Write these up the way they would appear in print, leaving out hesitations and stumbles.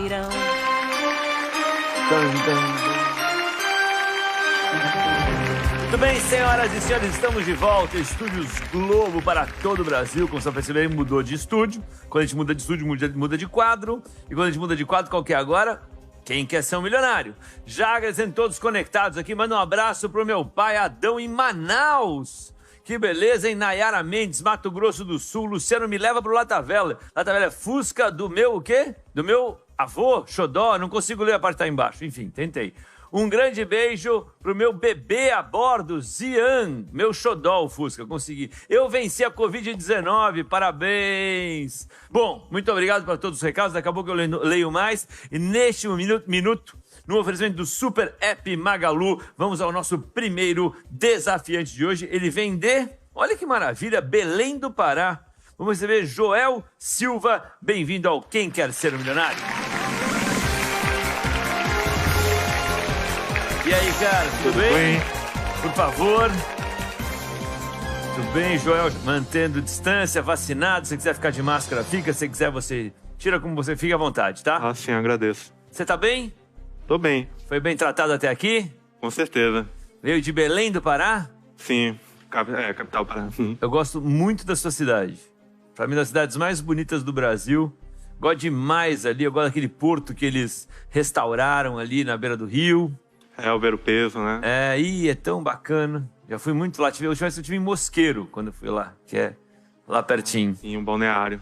feirão. Muito bem, senhoras e senhores, estamos de volta. Estúdios Globo para todo o Brasil. Como vocês perceberem, mudou de estúdio. Quando a gente muda de estúdio, muda de quadro. E quando a gente muda de quadro, qual que é agora? Quem quer ser um milionário? Já agradecendo todos conectados aqui, manda um abraço pro meu pai Adão em Manaus. Que beleza, hein? Nayara Mendes, Mato Grosso do Sul. Luciano, me leva pro Latavela. Latavela é Fusca do meu o quê? Do meu avô, Xodó. Não consigo ler a parte que tá embaixo. Enfim, tentei. Um grande beijo pro meu bebê a bordo, Zian, meu xodó, o Fusca, consegui. Eu venci a Covid-19, parabéns! Bom, muito obrigado por todos os recados, daqui a pouco eu leio mais. E neste minuto, no oferecimento do Super App Magalu, vamos ao nosso primeiro desafiante de hoje. Ele vem de, olha que maravilha, Belém do Pará. Vamos receber Joel Silva, bem-vindo ao Quem Quer Ser um Milionário. E aí, cara, tudo bem? Por favor. Tudo bem, Joel? Mantendo distância, vacinado. Se quiser ficar de máscara, fica. Se quiser, você tira como você fica à vontade, tá? Ah, sim, agradeço. Você tá bem? Tô bem. Foi bem tratado até aqui? Com certeza. Veio de Belém do Pará? Sim, capital Pará. Eu gosto muito da sua cidade. Pra mim, das cidades mais bonitas do Brasil. Gosto demais ali. Eu gosto daquele porto que eles restauraram ali na beira do rio. É, o Ver o Peso, né? É tão bacana. Já fui muito lá. A última vez eu tive em Mosqueiro, quando eu fui lá, que é lá pertinho. Sim, um balneário.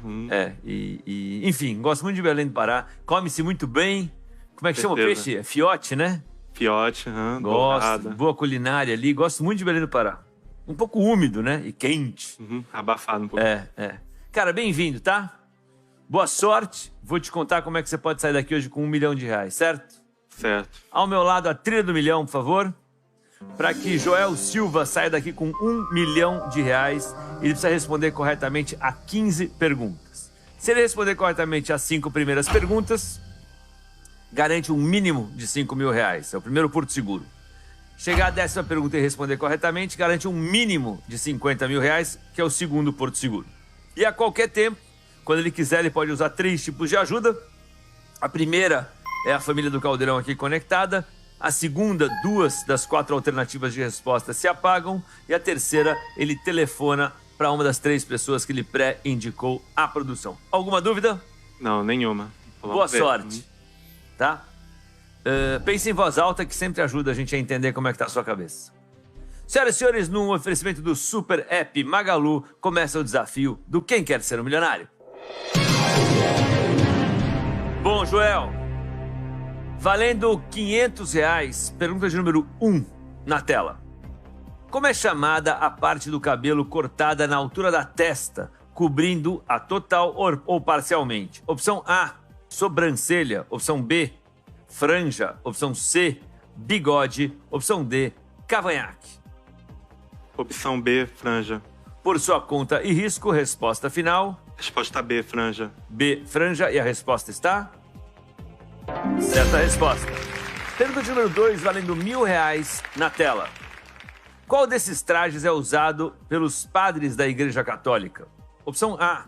Enfim, gosto muito de Belém do Pará. Come-se muito bem. Como é que chama o peixe? É fiote, né? Fiote, Gosto. Dourada. Boa culinária ali. Gosto muito de Belém do Pará. Um pouco úmido, né? E quente. Abafado um pouco. Cara, bem-vindo, tá? Boa sorte. Vou te contar como é que você pode sair daqui hoje com R$1 milhão, certo? Certo. Ao meu lado, a trilha do milhão, por favor. Para que Joel Silva saia daqui com R$1 milhão, ele precisa responder corretamente a 15 perguntas. Se ele responder corretamente as 5 primeiras perguntas, garante um mínimo de R$5 mil. É o primeiro porto seguro. Chegar à 10ª pergunta e responder corretamente, garante um mínimo de R$50 mil, que é o segundo porto seguro. E a qualquer tempo, quando ele quiser, ele pode usar 3 tipos de ajuda. A primeira é a família do Caldeirão aqui conectada. A segunda, 2 das 4 alternativas de resposta se apagam. E a terceira, ele telefona para uma das 3 pessoas que ele pré-indicou à produção. Alguma dúvida? Não, nenhuma. Boa sorte. Tá? Pense em voz alta, que sempre ajuda a gente a entender como é que tá a sua cabeça. Senhoras e senhores, no oferecimento do Super App Magalu, começa o desafio do Quem Quer Ser um Milionário. Bom, Joel, valendo R$500, pergunta de número 1 na tela. Como é chamada a parte do cabelo cortada na altura da testa, cobrindo a total ou parcialmente? Opção A, sobrancelha. Opção B, franja. Opção C, bigode. Opção D, cavanhaque. Opção B, franja. Por sua conta e risco, resposta final. Resposta B, franja. B, franja. E a resposta está? Certa resposta. Pergunta de número 2, valendo R$1.000 na tela. Qual desses trajes é usado pelos padres da Igreja Católica? Opção A,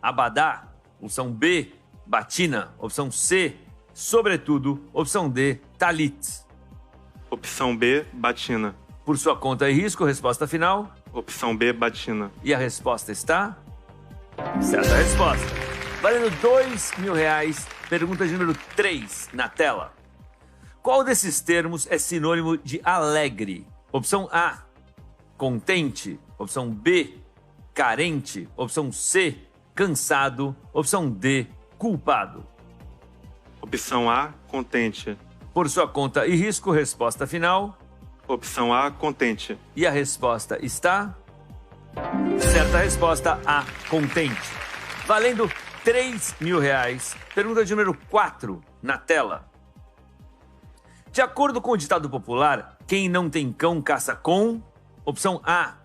abadá. Opção B, batina. Opção C, sobretudo. Opção D, talit. Opção B, batina. Por sua conta e risco, resposta final. Opção B, batina. E a resposta está? Certa resposta. Valendo R$2.000. Pergunta de número 3 na tela. Qual desses termos é sinônimo de alegre? Opção A, contente. Opção B, carente. Opção C, cansado. Opção D, culpado. Opção A, contente. Por sua conta e risco, resposta final. Opção A, contente. E a resposta está? Certa resposta, A, contente. Valendo R$3.000. Pergunta de número 4 na tela. De acordo com o ditado popular, quem não tem cão caça com... Opção A,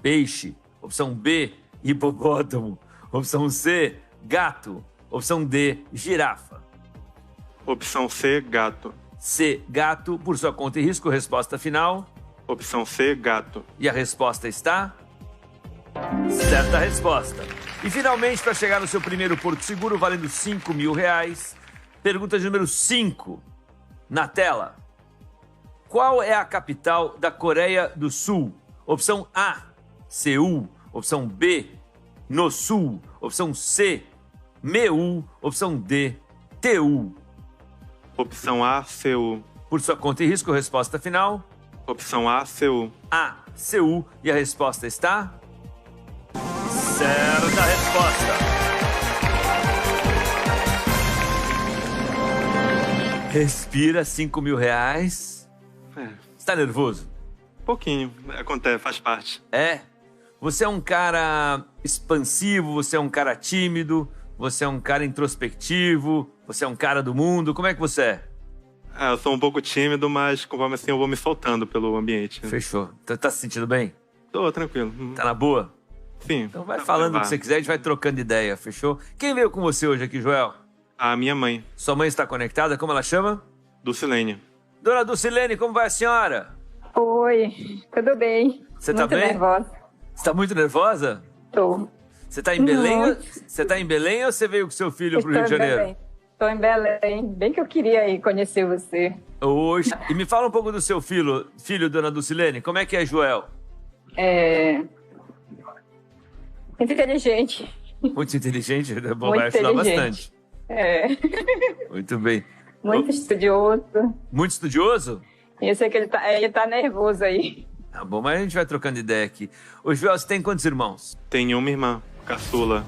peixe. Opção B, hipopótamo. Opção C, gato. Opção D, girafa. Opção C, gato. C, gato. Por sua conta e risco, resposta final. Opção C, gato. E a resposta está? Certa resposta. E finalmente, para chegar no seu primeiro porto seguro, valendo R$5.000, Pergunta de número 5, na tela. Qual é a capital da Coreia do Sul? Opção A, Seul. Opção B, no Sul. Opção C, Meul. Opção D, Teul. Opção A, Seul. Por sua conta e risco, resposta final. Opção A, Seul. A, Seul. E a resposta está... certa resposta. Respira, R$5.000. Está nervoso? Um pouquinho. Acontece, faz parte. É? Você é um cara expansivo, você é um cara tímido, você é um cara introspectivo, você é um cara do mundo. Como é que você é? Eu sou um pouco tímido, mas conforme assim eu vou me soltando pelo ambiente. Fechou. Tá se sentindo bem? Tô tranquilo. Tá na boa? Sim. Então vai falando o que você quiser, a gente vai trocando ideia, fechou? Quem veio com você hoje aqui, Joel? A minha mãe, Sua mãe está conectada? Como ela chama? Dulcilene. Dona Dulcilene, como vai a senhora? Oi, tudo bem? Você tá Muito bem? nervosa. Você tá muito nervosa? Tô. Você tá em Belém? Muito. Você tá em Belém ou você veio com seu filho pro Estou Rio de em Janeiro? Belém. Estou em Belém. Bem que eu queria ir conhecer você. Hoje. E me fala um pouco do seu filho, Dona Dulcilene. Como é que é Joel? Muito inteligente. Muito inteligente? É bom, Muito vai ajudar inteligente. bastante. Muito bem. Muito estudioso. Muito estudioso? E eu sei que ele tá nervoso aí. Tá bom, mas a gente vai trocando ideia aqui. Ô, Joel, você tem quantos irmãos? Tenho uma irmã, caçula,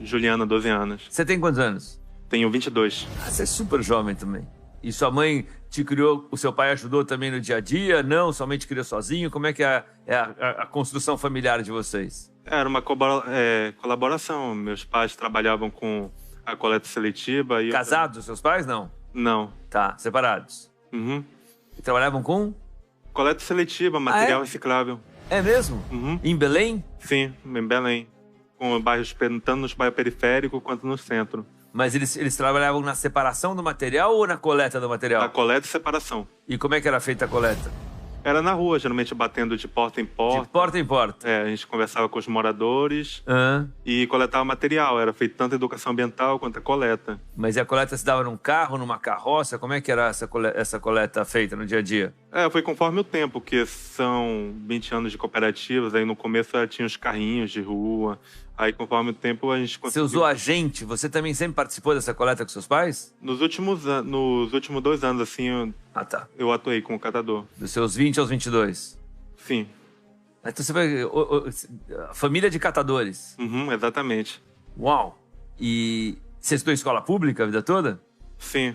Juliana, 12 anos. Você tem quantos anos? Tenho 22. Ah, você é super jovem também. E sua mãe te criou, o seu pai ajudou também no dia a dia? Não, somente criou sozinho? Como é que é a construção familiar de vocês? Era uma colaboração. Meus pais trabalhavam com a coleta seletiva. E Casados, seus pais? Não. Não. Tá, separados. Uhum. E trabalhavam com? Coleta seletiva, material reciclável. É mesmo? Uhum. Em Belém? Sim, em Belém. Com bairros, tanto nos bairros periféricos quanto no centro. Mas eles trabalhavam na separação do material ou na coleta do material? Na coleta e separação. E como é que era feita a coleta? Era na rua, geralmente batendo de porta em porta. De porta em porta. A gente conversava com os moradores Ah, e coletava material. Era feito tanto a educação ambiental quanto a coleta. mas e a coleta se dava num carro, numa carroça? Como é que era essa coleta feita no dia a dia? Foi conforme o tempo, que são 20 anos de cooperativas. Aí no começo tinha os carrinhos de rua. Aí conforme o tempo a gente Você conseguiu... usou agente? Você também sempre participou dessa coleta com seus pais? Nos últimos 2 anos, assim, Ah, tá. eu atuei como catador. Dos seus 20 aos 22. Sim. Então você vai... família de catadores. Uhum, exatamente. Uau! E você estudou em escola pública a vida toda? Sim.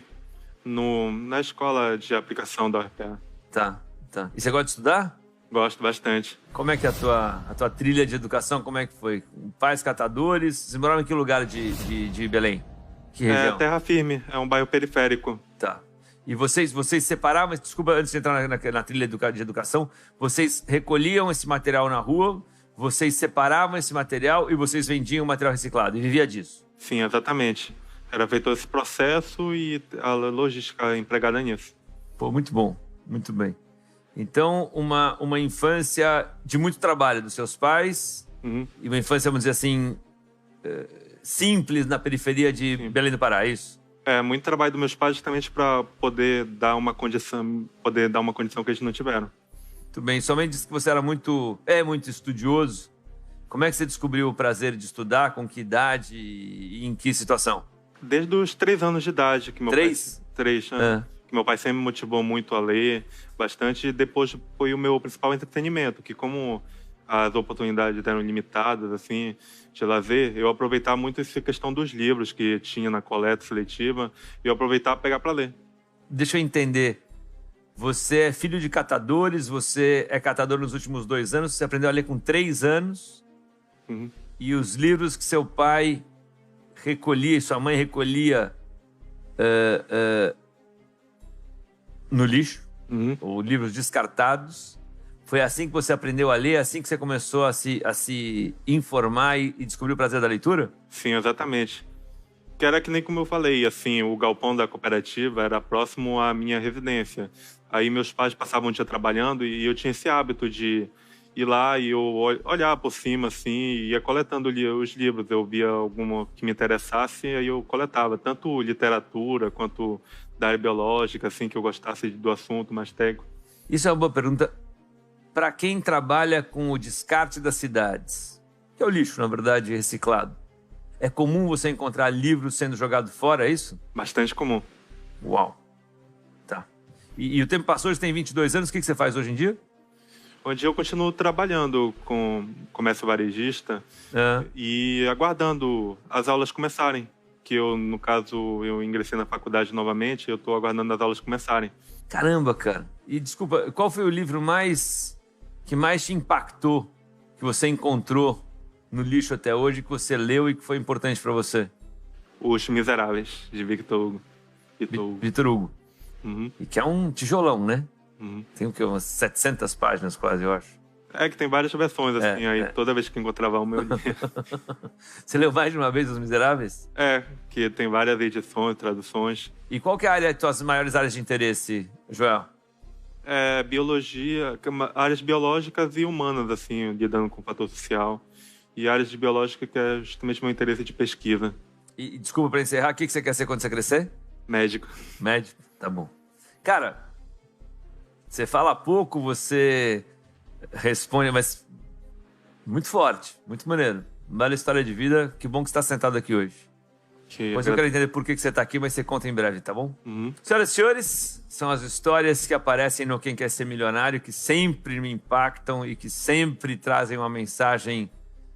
Na escola de aplicação da UFPA. Tá, tá. E você gosta de estudar? Gosto bastante. Como é que é a tua trilha de educação, como é que foi? Pais catadores, vocês moravam em que lugar de Belém? Que região? Terra Firme, é um bairro periférico. Tá. E vocês separavam, mas desculpa, antes de entrar na trilha de educação, vocês recolhiam esse material na rua, vocês separavam esse material e vocês vendiam o material reciclado, e vivia disso? Sim, exatamente. Era feito esse processo e a logística empregada nisso. Pô, muito bom, muito bem. Então, uma infância de muito trabalho dos seus pais, Uhum. e uma infância, vamos dizer assim, simples na periferia de Belém do Pará, é isso? Muito trabalho dos meus pais justamente para poder dar uma condição que eles não tiveram. Muito bem. Sua mãe disse que você era muito estudioso. Como é que você descobriu o prazer de estudar? Com que idade e em que situação? Desde os 3 anos de idade. Que meu 3? Pai, 3, né? Ah. Que meu pai sempre me motivou muito a ler bastante. E depois foi o meu principal entretenimento, que como as oportunidades eram limitadas, assim, de lazer, eu aproveitava muito essa questão dos livros que tinha na coleta seletiva e eu aproveitava para pegar para ler. Deixa eu entender. Você é filho de catadores, você é catador nos últimos 2 anos, você aprendeu a ler com 3 anos, Uhum. e os livros que seu pai recolhia e sua mãe recolhia no lixo, Uhum. ou livros descartados, foi assim que você aprendeu a ler, assim que você começou a se informar e descobrir o prazer da leitura? Sim, exatamente. Que era que nem como eu falei, assim, o galpão da cooperativa era próximo à minha residência. Aí meus pais passavam o dia trabalhando e eu tinha esse hábito de ir lá e eu olhar por cima, assim, e ia coletando os livros. Eu via alguma que me interessasse, aí eu coletava, tanto literatura quanto da área biológica, assim, que eu gostasse do assunto mais técnico. Isso é uma boa pergunta. Para quem trabalha com o descarte das cidades, que é o lixo, na verdade, reciclado, é comum você encontrar livros sendo jogados fora, é isso? Bastante comum. Uau. Tá. E o tempo passou, você tem 22 anos, o que você faz hoje em dia? Hoje em dia eu continuo trabalhando com comércio varejista e aguardando as aulas começarem. Que eu, no caso, eu ingressei na faculdade novamente, eu estou aguardando as aulas começarem. Caramba, cara. E desculpa, qual foi o livro que mais te impactou, que você encontrou no lixo até hoje, que você leu e que foi importante para você? Os Miseráveis, de Victor Hugo. Victor Hugo. Uhum. E que é um tijolão, né? Uhum. Tem o quê? Umas 700 páginas quase, eu acho. É que tem várias versões, assim, toda vez que encontrava uma eu lia. Você leu mais de uma vez Os Miseráveis? É, que tem várias edições, traduções. E qual que é as tuas maiores áreas de interesse, Joel? Biologia, áreas biológicas e humanas, assim, lidando com o fator social. E áreas de biológica que é justamente meu interesse de pesquisa. E desculpa, para encerrar, o que você quer ser quando você crescer? Médico. Médico, tá bom. Cara, você fala pouco, você responde, mas muito forte, muito maneiro. Bela história de vida, que bom que você está sentado aqui hoje. Pois eu quero entender por que você está aqui, mas você conta em breve, tá bom? Uhum. Senhoras e senhores, são as histórias que aparecem no Quem Quer Ser Milionário, que sempre me impactam e que sempre trazem uma mensagem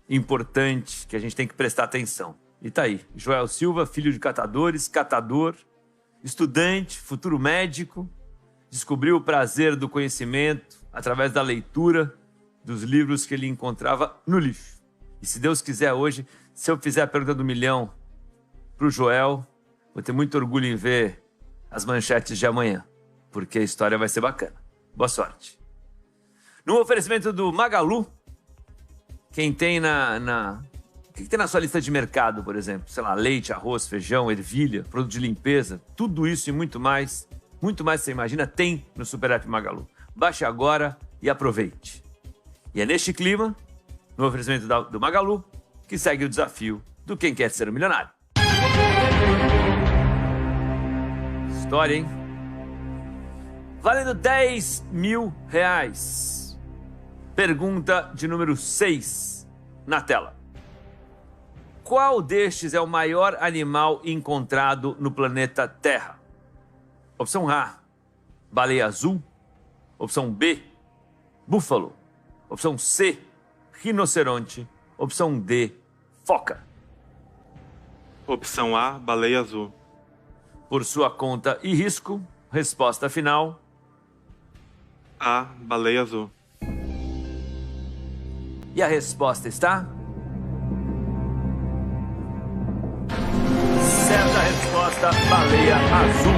importante que a gente tem que prestar atenção. E tá aí, Joel Silva, filho de catadores, catador, estudante, futuro médico, descobriu o prazer do conhecimento através da leitura dos livros que ele encontrava no lixo. E se Deus quiser hoje, se eu fizer a pergunta do milhão para o Joel, vou ter muito orgulho em ver as manchetes de amanhã, porque a história vai ser bacana. Boa sorte. No oferecimento do Magalu, quem tem o que tem na sua lista de mercado, por exemplo? Sei lá, leite, arroz, feijão, ervilha, produto de limpeza, tudo isso e muito mais você imagina, tem no Super App Magalu. Baixe agora e aproveite. E é neste clima, no oferecimento do Magalu, que segue o desafio do Quem Quer Ser um Milionário. História, hein? Valendo R$10.000. Pergunta de número 6 na tela. Qual destes é o maior animal encontrado no planeta Terra? Opção A, baleia azul. Opção B, búfalo. Opção C, rinoceronte. Opção D, foca. Opção A, baleia azul. Por sua conta e risco, resposta final. A, baleia azul. E a resposta está... Certa resposta, baleia azul.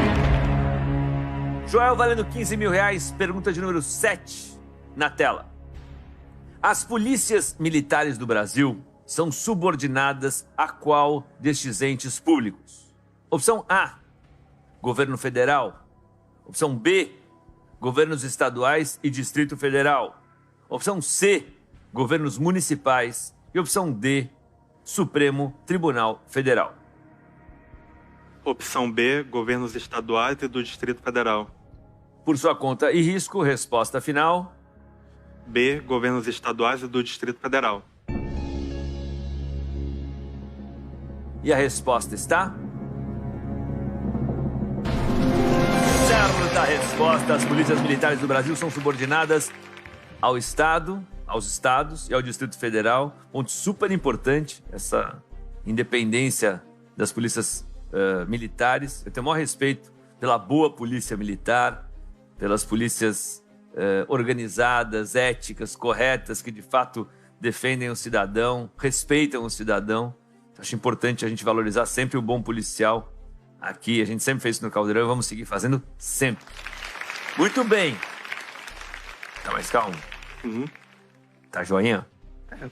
Joel, valendo R$15.000, pergunta de número 7 na tela. As polícias militares do Brasil são subordinadas a qual destes entes públicos? Opção A, governo federal. Opção B, governos estaduais e Distrito Federal. Opção C, governos municipais. E opção D, Supremo Tribunal Federal. Opção B, governos estaduais e do Distrito Federal. Por sua conta e risco, resposta final. B, governos estaduais e do Distrito Federal. E a resposta está... Certa resposta. As polícias militares do Brasil são subordinadas ao Estado, aos estados e ao Distrito Federal. Ponto super importante, essa independência das polícias militares. Eu tenho o maior respeito pela boa polícia militar, pelas polícias organizadas, éticas, corretas, que de fato defendem o cidadão, respeitam o cidadão. Acho importante a gente valorizar sempre o bom policial aqui. A gente sempre fez isso no Caldeirão e vamos seguir fazendo sempre. Muito bem. Tá mais calmo? Uhum. Tá joinha?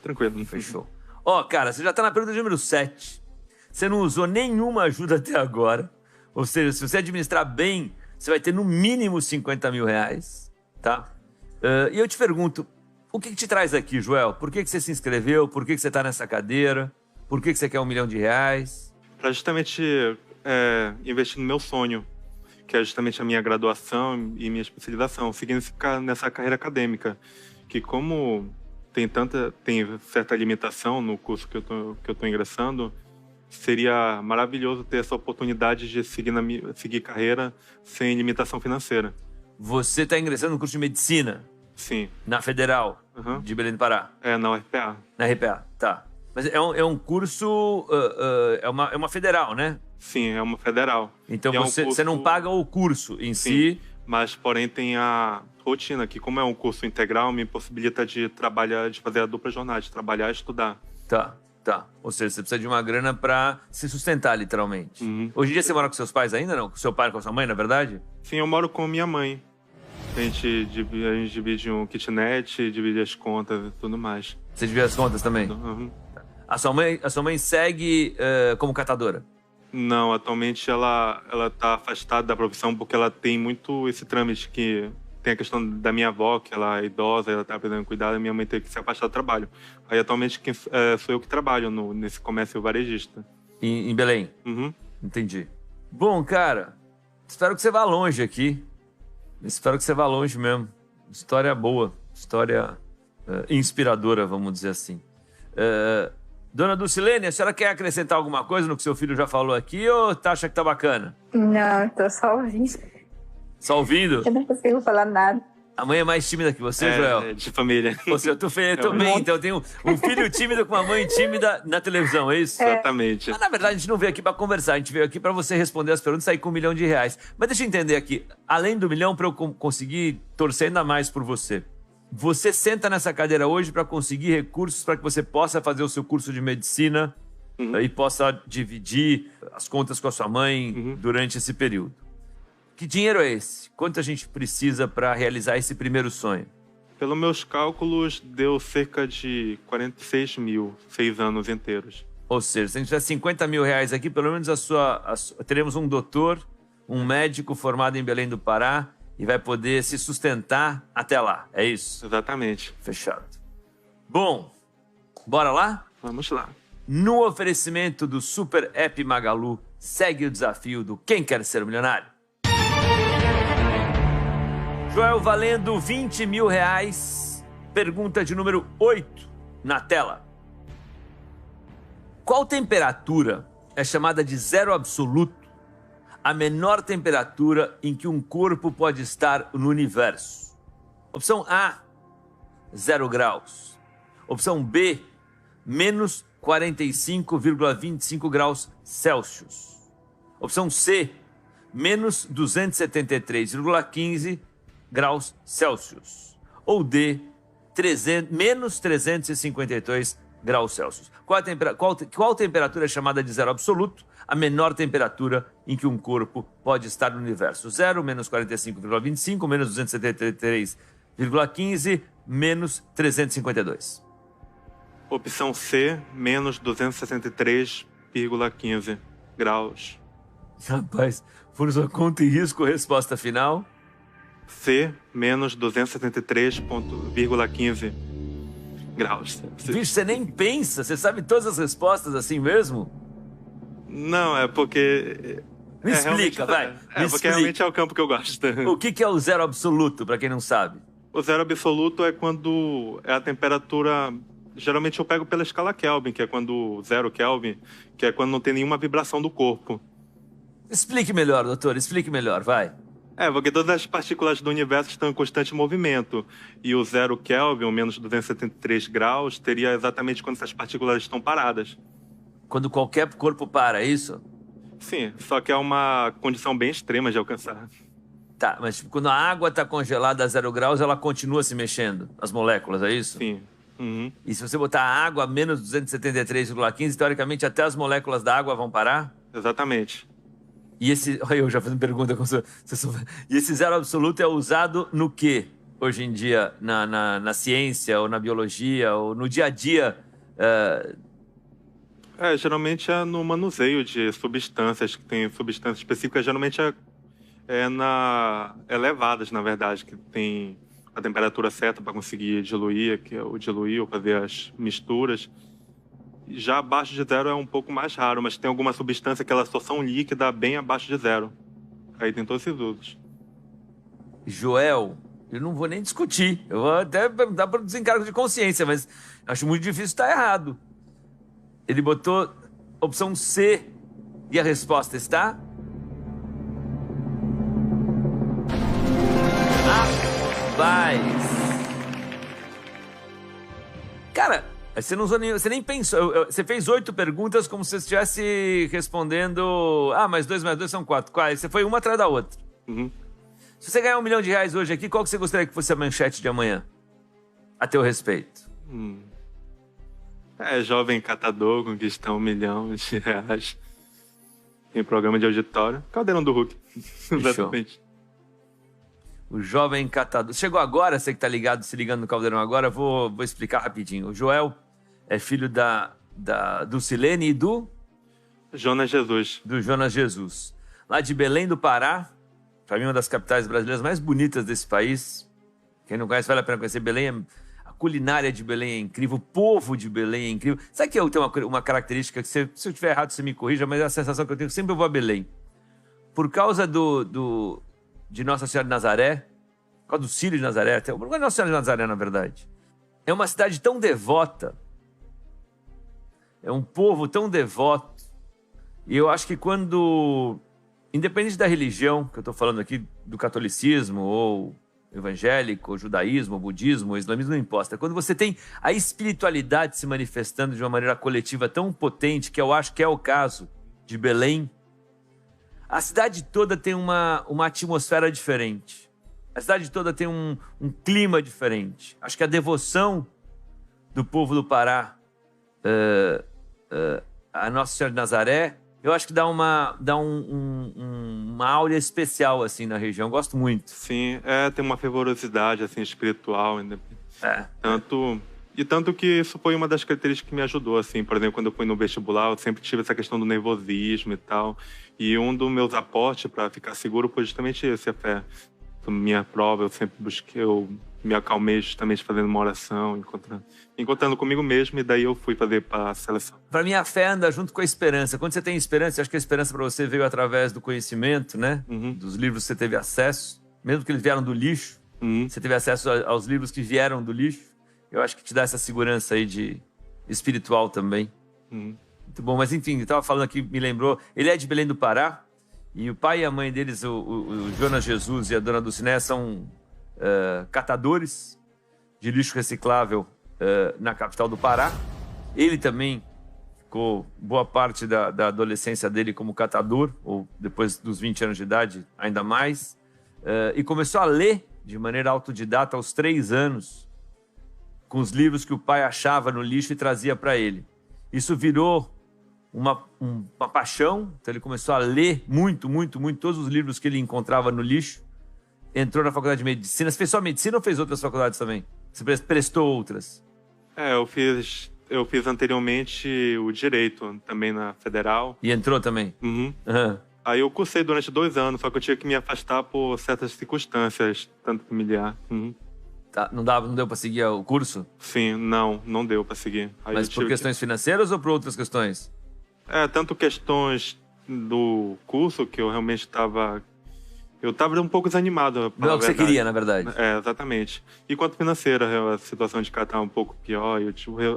Tranquilo. Fechou. Ó, cara, você já tá na pergunta número 7. Você não usou nenhuma ajuda até agora. Ou seja, se você administrar bem, você vai ter no mínimo R$50.000, tá? E eu te pergunto, O que te traz aqui, Joel? Por que você se inscreveu? Por que você está nessa cadeira? Por que você quer R$1 milhão? Para justamente investir no meu sonho, que é justamente a minha graduação e minha especialização, seguindo nessa carreira acadêmica, que como tem certa limitação no curso que eu tô ingressando, seria maravilhoso ter essa oportunidade de seguir carreira sem limitação financeira. Você está ingressando no curso de medicina? Sim. Na Federal Uhum. de Belém do Pará? Na UFPA. Na RPA, tá. Mas é um curso, é uma federal, né? Sim, é uma federal. Então curso... você não paga o curso em si. Mas, porém, tem a rotina, que como é um curso integral, me possibilita de fazer a dupla jornada, de trabalhar e estudar. Tá. Ou seja, você precisa de uma grana para se sustentar, literalmente. Uhum. Hoje em dia você mora com seus pais ainda, não? Com seu pai e com a sua mãe, na verdade? Sim, eu moro com minha mãe. A gente divide um kitnet, divide as contas e tudo mais. Você divide as contas também? Uhum. A sua mãe segue como catadora? Não, atualmente ela tá afastada da profissão porque ela tem muito esse trâmite que tem a questão da minha avó, que ela é idosa, ela tá precisando cuidado, e minha mãe teve que se afastar do trabalho. Aí atualmente sou eu que trabalho nesse comércio varejista. Em Belém? Uhum. Entendi. Bom, cara, espero que você vá longe aqui. Espero que você vá longe mesmo. História boa, história inspiradora, vamos dizer assim. Dona Dulcilene, a senhora quer acrescentar alguma coisa no que seu filho já falou aqui ou acha que tá bacana? Não, tô só ouvindo. Só ouvindo? Eu não consigo falar nada. A mãe é mais tímida que você, Joel? De família. Você, eu também, então eu tenho um filho tímido com uma mãe tímida na televisão, é isso? Exatamente. Mas na verdade a gente não veio aqui pra conversar, a gente veio aqui pra você responder as perguntas e sair com R$1 milhão. Mas deixa eu entender aqui, além do 1 milhão, pra eu conseguir torcer ainda mais por você. Você senta nessa cadeira hoje para conseguir recursos para que você possa fazer o seu curso de medicina e possa dividir as contas com a sua mãe durante esse período. Que dinheiro é esse? Quanto a gente precisa para realizar esse primeiro sonho? Pelos meus cálculos, deu cerca de 46 mil, 6 anos inteiros. Ou seja, se a gente tiver R$50 mil aqui, pelo menos teremos um doutor, um médico formado em Belém do Pará, e vai poder se sustentar até lá, é isso? Exatamente. Fechado. Bom, bora lá? Vamos lá. No oferecimento do Super App Magalu, segue o desafio do Quem Quer Ser Milionário. Joel, valendo R$20 mil. Pergunta de número 8 na tela. Qual temperatura é chamada de zero absoluto? A menor temperatura em que um corpo pode estar no universo. Opção A, 0 graus. Opção B, menos 45,25 graus Celsius. Opção C, menos 273,15 graus Celsius. Ou D, menos 352 graus Celsius. Qual temperatura é chamada de zero absoluto? A menor temperatura em que um corpo pode estar no universo. 0, menos 45,25, menos 273,15, menos 352. Opção C, menos 263,15 graus. Rapaz, por sua conta e risco, resposta final? C, menos 273,15 graus. Vixe, você nem pensa, você sabe todas as respostas assim mesmo? Não, é porque... Me explica, vai. Porque realmente é o campo que eu gosto. O que é o zero absoluto, para quem não sabe? O zero absoluto é quando é a temperatura... Geralmente eu pego pela escala Kelvin, que é quando 0 Kelvin, que é quando não tem nenhuma vibração do corpo. Explique melhor, doutor, explique melhor, vai. Porque todas as partículas do universo estão em constante movimento. E o 0 Kelvin, ou menos 273 graus, teria exatamente quando essas partículas estão paradas. Quando qualquer corpo para, é isso? Sim, só que é uma condição bem extrema de alcançar. Tá, mas quando a água está congelada a 0 graus, ela continua se mexendo, as moléculas, é isso? Sim. Uhum. E se você botar a água a menos 273,15, teoricamente até as moléculas da água vão parar? Exatamente. E esse... Olha, eu já fiz uma pergunta. E esse zero absoluto é usado no quê? Hoje em dia, na ciência, ou na biologia, ou no dia a dia... Geralmente é no manuseio de substâncias, que tem substâncias específicas, geralmente elevadas, na verdade, que tem a temperatura certa para conseguir diluir, que é o diluir ou fazer as misturas. Já abaixo de zero é um pouco mais raro, mas tem alguma substância que ela só são líquida bem abaixo de zero. Aí tem todos esses usos. Joel, eu não vou nem discutir. Eu vou até perguntar para o desencargo de consciência, mas acho muito difícil estar errado. Ele botou opção C e a resposta está... Rapaz! Cara, você não usou nem, você nem pensou. Você fez 8 perguntas como se você estivesse respondendo... Ah, mais 2 são 4. Você foi uma atrás da outra. Uhum. Se você ganhar R$1 milhão hoje aqui, qual que você gostaria que fosse a manchete de amanhã? A teu respeito. Jovem catador conquista R$1 milhão em programa de auditório. Caldeirão do Hulk. Exatamente. O jovem catador. Chegou agora, você que tá ligado, se ligando no Caldeirão agora, vou explicar rapidinho. O Joel é filho do Silene e do... Jonas Jesus. Do Jonas Jesus. Lá de Belém do Pará, para mim uma das capitais brasileiras mais bonitas desse país. Quem não conhece, vale a pena conhecer Belém. A culinária de Belém é incrível, o povo de Belém é incrível. Sabe que eu tenho uma característica que se eu estiver errado você me corrija, mas é a sensação que eu tenho sempre eu vou a Belém. Por causa de Nossa Senhora de Nazaré, por causa do Círio de Nazaré, por causa de Nossa Senhora de Nazaré, na verdade. É uma cidade tão devota, é um povo tão devoto, e eu acho que quando, independente da religião, que eu estou falando aqui do catolicismo, ou evangélico, ou judaísmo, ou budismo, ou islamismo, não importa, quando você tem a espiritualidade se manifestando de uma maneira coletiva tão potente, que eu acho que é o caso de Belém, a cidade toda tem uma atmosfera diferente. A cidade toda tem um clima diferente. Acho que a devoção do povo do Pará a Nossa Senhora de Nazaré, eu acho que dá uma áurea especial assim, na região. Eu gosto muito. Sim, tem uma fervorosidade assim, espiritual. Tanto que isso foi uma das características que me ajudou, assim. Por exemplo, quando eu fui no vestibular, eu sempre tive essa questão do nervosismo e tal. E um dos meus aportes para ficar seguro foi justamente esse, a fé. Na minha prova, eu sempre busquei, eu me acalmei justamente fazendo uma oração, encontrando comigo mesmo, e daí eu fui fazer para a seleção. Para mim, a fé anda junto com a esperança. Quando você tem esperança, eu acho que a esperança para você veio através do conhecimento, né? Uhum. Dos livros que você teve acesso, mesmo que eles vieram do lixo. Uhum. Você teve acesso aos livros que vieram do lixo. Eu acho que te dá essa segurança aí de espiritual também. Uhum. Muito bom, mas enfim, eu estava falando aqui, me lembrou, ele é de Belém do Pará, e o pai e a mãe deles, o Jonas Jesus e a dona Dulciné, são catadores de lixo reciclável na capital do Pará. Ele também ficou boa parte da adolescência dele como catador, ou depois dos 20 anos de idade, ainda mais, e começou a ler de maneira autodidata aos 3 anos, com os livros que o pai achava no lixo e trazia para ele. Isso virou uma paixão, então ele começou a ler muito todos os livros que ele encontrava no lixo, entrou na faculdade de medicina. Você fez só medicina ou fez outras faculdades também? Você prestou outras? Eu fiz anteriormente o direito também na Federal. E entrou também? Uhum. Uhum. Aí eu cursei durante 2 anos, só que eu tinha que me afastar por certas circunstâncias, tanto familiar. Uhum. Tá, não deu para seguir o curso? Sim, não deu para seguir. Aí mas por questões financeiras ou por outras questões? Tanto questões do curso, que eu realmente estava... Eu estava um pouco desanimado. Não é o que você queria, na verdade. Exatamente. E quanto financeira, a situação de cá estava um pouco pior.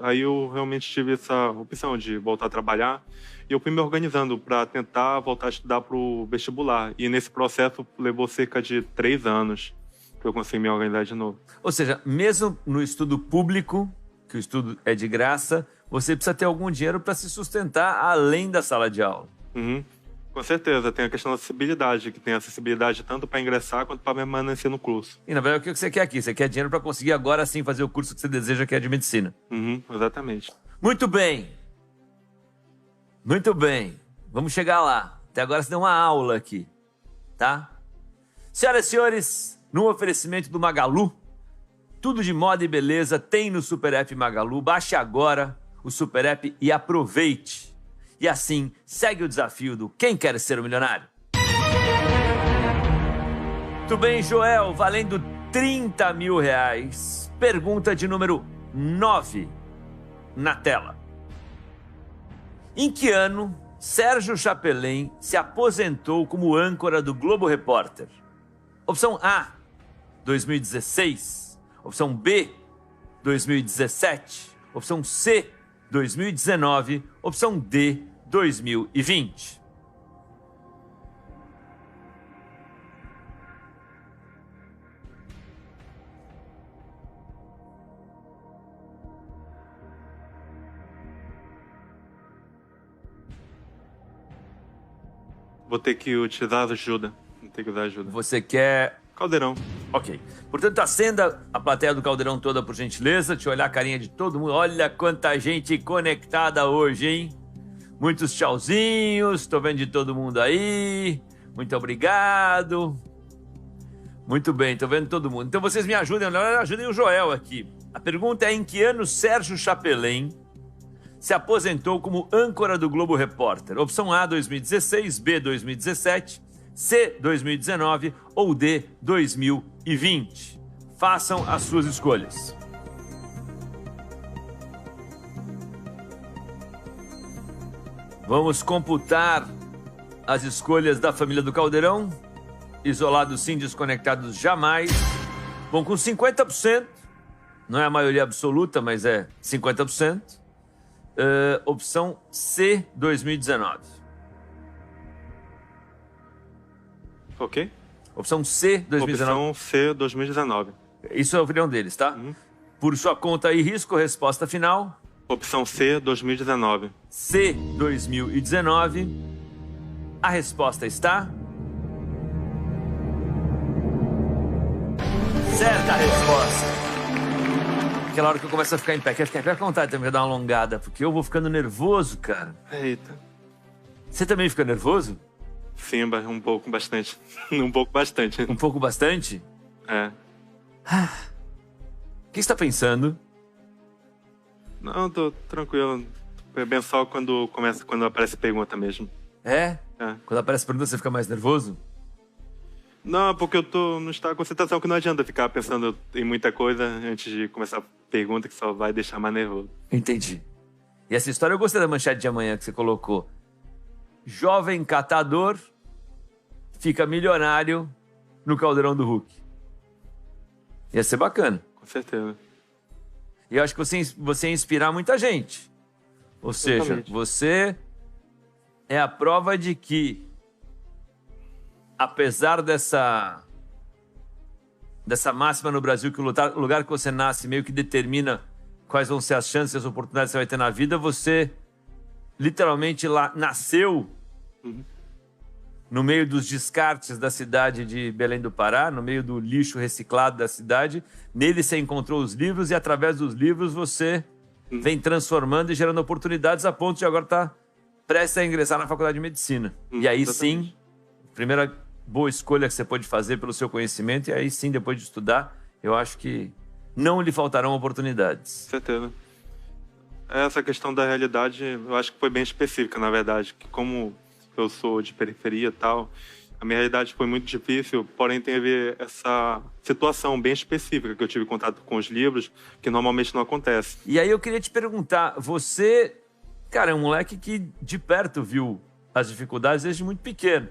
Aí eu realmente tive essa opção de voltar a trabalhar. E eu fui me organizando para tentar voltar a estudar para o vestibular. E nesse processo levou cerca de 3 anos para eu conseguir me organizar de novo. Ou seja, mesmo no estudo público, que o estudo é de graça, você precisa ter algum dinheiro para se sustentar além da sala de aula. Uhum. Com certeza, tem a questão da acessibilidade, que tem acessibilidade tanto para ingressar quanto para permanecer no curso. E na verdade, o que você quer aqui? Você quer dinheiro para conseguir agora sim fazer o curso que você deseja, que é de medicina. Uhum, exatamente. Muito bem. Muito bem. Vamos chegar lá. Até agora você deu uma aula aqui, tá? Senhoras e senhores, no oferecimento do Magalu, tudo de moda e beleza tem no Super App Magalu. Baixe agora o Super App e aproveite. E assim, segue o desafio do Quem Quer Ser o Milionário. Muito bem, Joel, valendo 30 mil reais. Pergunta de número 9 na tela. Em que ano Sérgio Chapelain se aposentou como âncora do Globo Repórter? Opção A, 2016. Opção B, 2017. Opção C, 2019. Opção D, 2020. Vou ter que utilizar ajuda. Vou ter que usar ajuda. Você quer... Caldeirão. Ok. Portanto, acenda a plateia do Caldeirão toda, por gentileza. Deixa eu olhar a carinha de todo mundo. Olha quanta gente conectada hoje, hein? Muitos tchauzinhos. Tô vendo de todo mundo aí. Muito obrigado. Muito bem, tô vendo todo mundo. Então vocês me ajudem, ajudem o Joel aqui. A pergunta é: em que ano Sérgio Chapelain se aposentou como âncora do Globo Repórter? Opção A, 2016, B, 2017, C, 2019 ou D, 2020. Façam as suas escolhas. Vamos computar as escolhas da família do Caldeirão. Isolados sim, desconectados jamais. Bom, com 50%, não é a maioria absoluta, mas é 50%. Opção C, 2019. Ok? Opção C, 2019. Opção C, 2019. Isso é a opinião deles, tá? Por sua conta e risco, resposta final. Opção C, 2019. C, 2019. A resposta está... certa resposta. Aquela hora que eu começo a ficar em pé. Quer ficar em pé? Com vontade também de dar uma alongada, porque eu vou ficando nervoso, cara. Eita. Você também fica nervoso? Sim, um pouco, bastante. Um pouco, bastante. Um pouco, bastante? É. O que você tá pensando? Não, tô tranquilo. É bem só quando aparece pergunta mesmo. É? É. Quando aparece pergunta, você fica mais nervoso? Não, porque eu tô no estado de concentração que não adianta ficar pensando em muita coisa antes de começar a pergunta, que só vai deixar mais nervoso. Entendi. E essa história eu gostei da manchete de amanhã que você colocou. Jovem catador fica milionário no Caldeirão do Hulk. Ia ser bacana. Com certeza. E eu acho que você ia inspirar muita gente. Ou seja, Exatamente. você é a prova de que, apesar dessa máxima no Brasil, que o lugar que você nasce meio que determina quais vão ser as chances e as oportunidades que você vai ter na vida, você literalmente lá nasceu no meio dos descartes da cidade de Belém do Pará, no meio do lixo reciclado da cidade. Nele você encontrou os livros e, através dos livros, você vem transformando e gerando oportunidades a ponto de agora estar prestes a ingressar na faculdade de medicina. E aí Exatamente. sim, primeira boa escolha que você pode fazer pelo seu conhecimento, e aí sim, depois de estudar, eu acho que não lhe faltarão oportunidades. Com certeza. Essa questão da realidade, eu acho que foi bem específica, na verdade. Que como eu sou de periferia e tal, a minha realidade foi muito difícil, porém tem a ver essa situação bem específica que eu tive contato com os livros, que normalmente não acontece. E aí eu queria te perguntar, você, cara, é um moleque que de perto viu as dificuldades desde muito pequeno,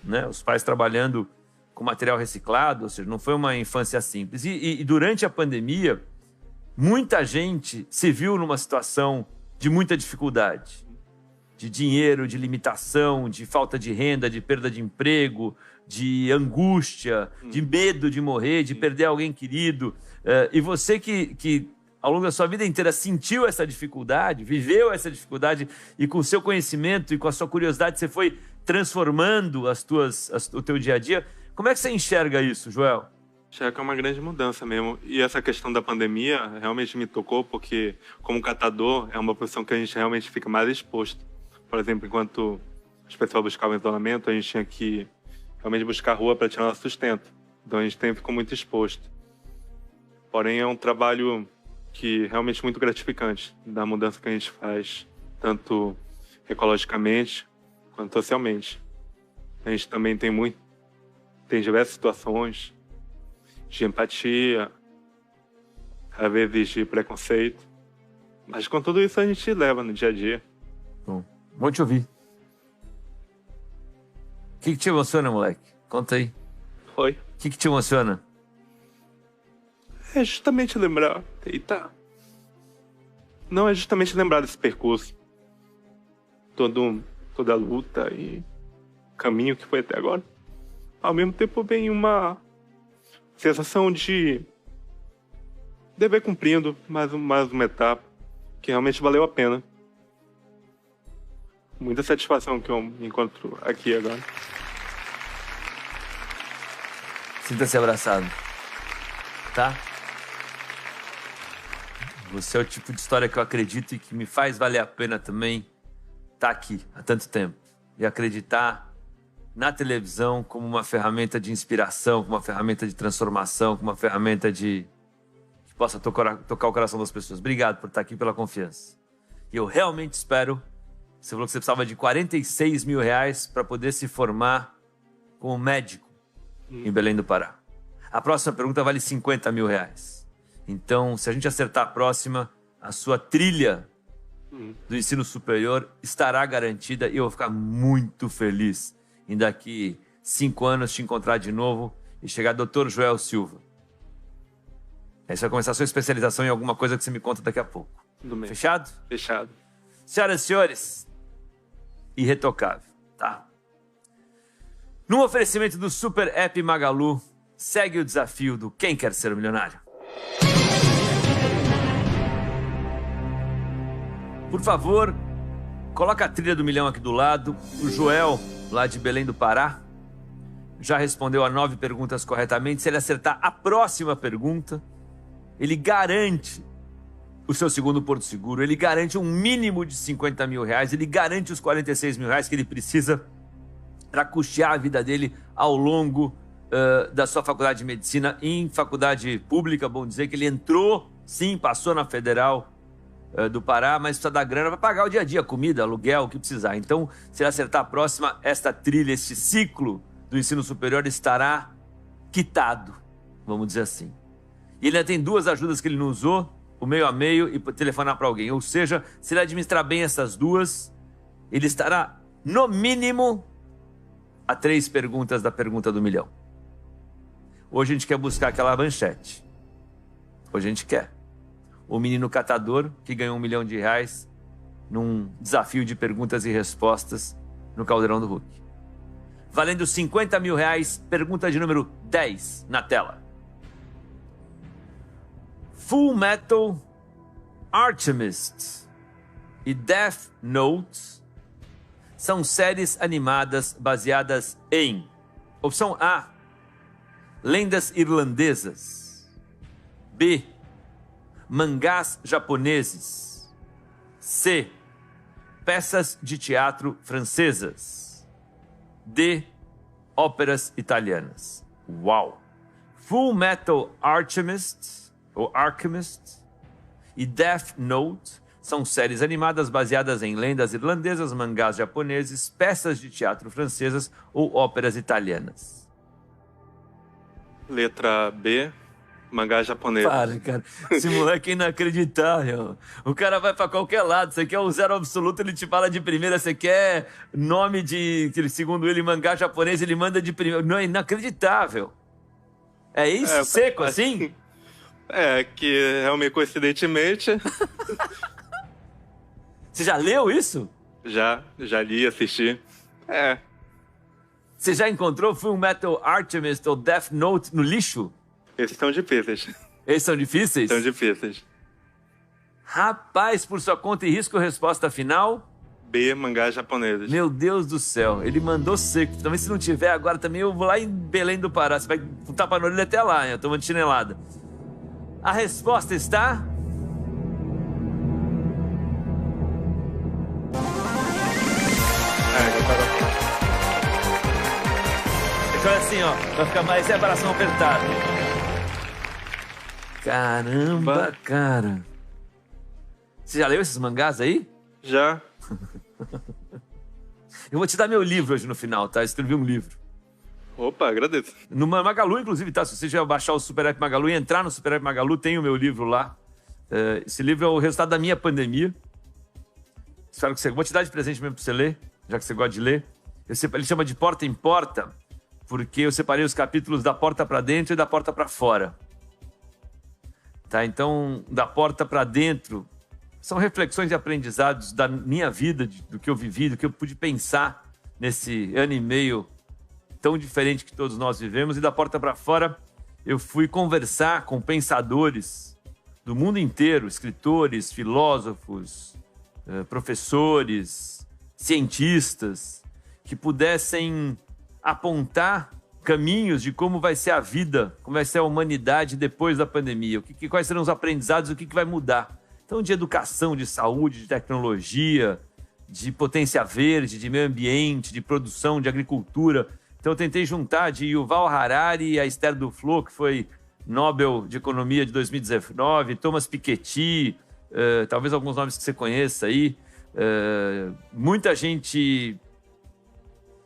né? Os pais trabalhando com material reciclado, ou seja, não foi uma infância simples. E durante a pandemia, muita gente se viu numa situação de muita dificuldade. De dinheiro, de limitação, de falta de renda, de perda de emprego, de angústia, de medo de morrer, de perder alguém querido. E você que ao longo da sua vida inteira sentiu essa dificuldade, viveu essa dificuldade, e com o seu conhecimento e com a sua curiosidade você foi transformando o teu dia a dia. Como é que você enxerga isso, Joel? Enxerga que é uma grande mudança mesmo. E essa questão da pandemia realmente me tocou, porque como catador é uma profissão que a gente realmente fica mais exposto. Por exemplo, enquanto as pessoas buscavam isolamento, a gente tinha que realmente buscar rua para tirar nosso sustento. Então a gente sempre ficou muito exposto. Porém, é um trabalho que é realmente muito gratificante, da mudança que a gente faz, tanto ecologicamente quanto socialmente. A gente também tem diversas situações de empatia, às vezes de preconceito. Mas com tudo isso a gente leva no dia a dia. Bom, vou te ouvir. O que te emociona, moleque? Conta aí. Oi? O que te emociona? É justamente lembrar. Eita. Não, é justamente lembrar desse percurso. Toda a luta e caminho que foi até agora. Ao mesmo tempo vem uma sensação de dever cumprindo mais uma etapa que realmente valeu a pena. Muita satisfação que eu encontro aqui agora. Sinta-se abraçado. Tá? Você é o tipo de história que eu acredito e que me faz valer a pena também estar aqui há tanto tempo. E acreditar na televisão como uma ferramenta de inspiração, como uma ferramenta de transformação, como uma ferramenta que possa tocar o coração das pessoas. Obrigado por estar aqui, pela confiança. E eu realmente espero. Você falou que você precisava de R$46 mil para poder se formar como médico em Belém do Pará. A próxima pergunta vale R$50 mil. Então, se a gente acertar a próxima, a sua trilha do ensino superior estará garantida e eu vou ficar muito feliz em daqui 5 anos te encontrar de novo e chegar Dr. Joel Silva. Aí você vai começar a sua especialização em alguma coisa que você me conta daqui a pouco. Tudo bem. Fechado? Fechado. Senhoras e senhores, irretocável, tá? No oferecimento do Super App Magalu, segue o desafio do Quem Quer Ser o Milionário. Por favor, coloca a trilha do milhão aqui do lado. O Joel, lá de Belém do Pará, já respondeu a 9 perguntas corretamente. Se ele acertar a próxima pergunta, ele garante o seu segundo Porto Seguro, ele garante um mínimo de R$50 mil, ele garante os R$46 mil que ele precisa para custear a vida dele ao longo da sua faculdade de medicina. Em faculdade pública, bom dizer que ele entrou, sim, passou na Federal do Pará, mas precisa dar grana para pagar o dia a dia, comida, aluguel, o que precisar. Então, se ele acertar a próxima, esta trilha, este ciclo do ensino superior estará quitado, vamos dizer assim. E ele ainda tem 2 ajudas que ele não usou, o meio a meio e telefonar para alguém. Ou seja, se ele administrar bem essas 2, ele estará, no mínimo, a 3 perguntas da pergunta do milhão. Hoje a gente quer buscar aquela manchete. Hoje a gente quer. O menino catador que ganhou R$1 milhão num desafio de perguntas e respostas no Caldeirão do Hulk. Valendo R$50 mil, pergunta de número 10 na tela. Full Metal Alchemist e Death Note são séries animadas baseadas em: opção A, lendas irlandesas; B, mangás japoneses; C, peças de teatro francesas; D, óperas italianas. Uau! Full Metal Alchemist ou Alchemist e Death Note são séries animadas baseadas em lendas irlandesas, mangás japoneses, peças de teatro francesas ou óperas italianas. Letra B, mangá japonês. Para, cara. Esse moleque é inacreditável. O cara vai pra qualquer lado. Você quer o zero absoluto, ele te fala de primeira. Você quer nome de, segundo ele, mangá japonês, ele manda de primeira. Não, é inacreditável. É isso? Seco assim? É, que realmente, coincidentemente... Você já leu isso? Já li, assisti. É. Você já encontrou Full Metal Alchemist ou Death Note no lixo? Esses são difíceis. Esses são difíceis? São difíceis. Rapaz, por sua conta e risco, resposta final? B, mangás japoneses. Meu Deus do céu, ele mandou seco. Também se não tiver, agora também eu vou lá em Belém do Pará. Você vai com tapa na orelha até lá, hein? Eu tô de chinelada. A resposta está... Então assim, ó, vai ficar mais separação apertada. Caramba, cara. Você já leu esses mangás aí? Já. Eu vou te dar meu livro hoje no final, tá? Eu escrevi um livro. Opa, agradeço. No Magalu, inclusive, tá? Se você já baixar o Super App Magalu e entrar no Super App Magalu, tem o meu livro lá. Esse livro é o resultado da minha pandemia. Espero que você... Vou te dar de presente mesmo para você ler, já que você gosta de ler. Ele chama de Porta em Porta, porque eu separei os capítulos da porta para dentro e da porta para fora. Tá? Então, da porta para dentro, são reflexões e aprendizados da minha vida, do que eu vivi, do que eu pude pensar nesse ano e meio tão diferente que todos nós vivemos. E da porta para fora, eu fui conversar com pensadores do mundo inteiro, escritores, filósofos, professores, cientistas, que pudessem apontar caminhos de como vai ser a vida, como vai ser a humanidade depois da pandemia, quais serão os aprendizados, o que vai mudar. Então, de educação, de saúde, de tecnologia, de potência verde, de meio ambiente, de produção, de agricultura. Então, eu tentei juntar de Yuval Harari e a Esther Duflo, que foi Nobel de Economia de 2019, Thomas Piketty, talvez alguns nomes que você conheça aí. Muita gente,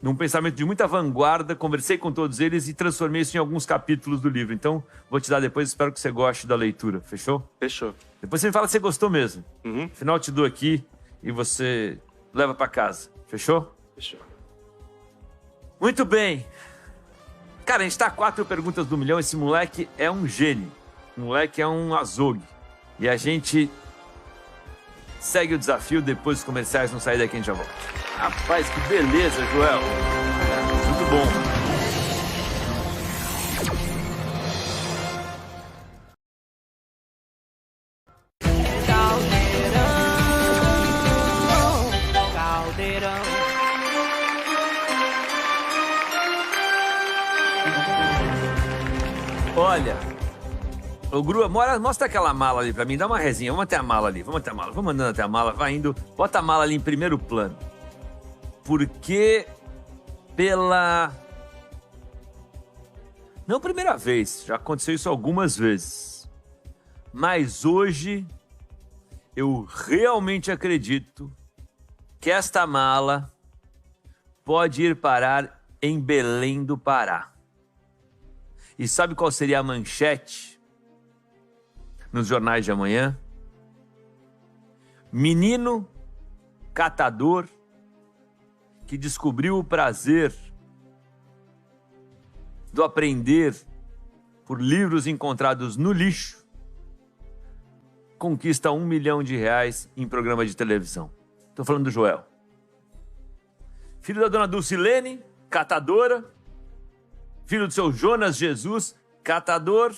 num pensamento de muita vanguarda, conversei com todos eles e transformei isso em alguns capítulos do livro. Então, vou te dar depois, espero que você goste da leitura. Fechou? Fechou. Depois você me fala se você gostou mesmo. Uhum. Afinal, eu te dou aqui e você leva para casa. Fechou? Fechou. Muito bem. Cara, a gente tá a 4 perguntas do milhão. Esse moleque é um gênio. O moleque é um azogue. E a gente segue o desafio. Depois dos comerciais, não sair daqui, a gente já volta. Rapaz, que beleza, Joel. Muito bom. Olha, o Grua, mostra aquela mala ali pra mim, dá uma resinha, vamos até a mala ali, vamos andando até a mala, vai indo, bota a mala ali em primeiro plano. Porque não primeira vez, já aconteceu isso algumas vezes, mas hoje eu realmente acredito que esta mala pode ir parar em Belém do Pará. E sabe qual seria a manchete nos jornais de amanhã? Menino catador que descobriu o prazer do aprender por livros encontrados no lixo conquista R$1 milhão em programa de televisão. Estou falando do Joel. Filho da dona Dulcilene, catadora. Filho do seu Jonas Jesus, catador.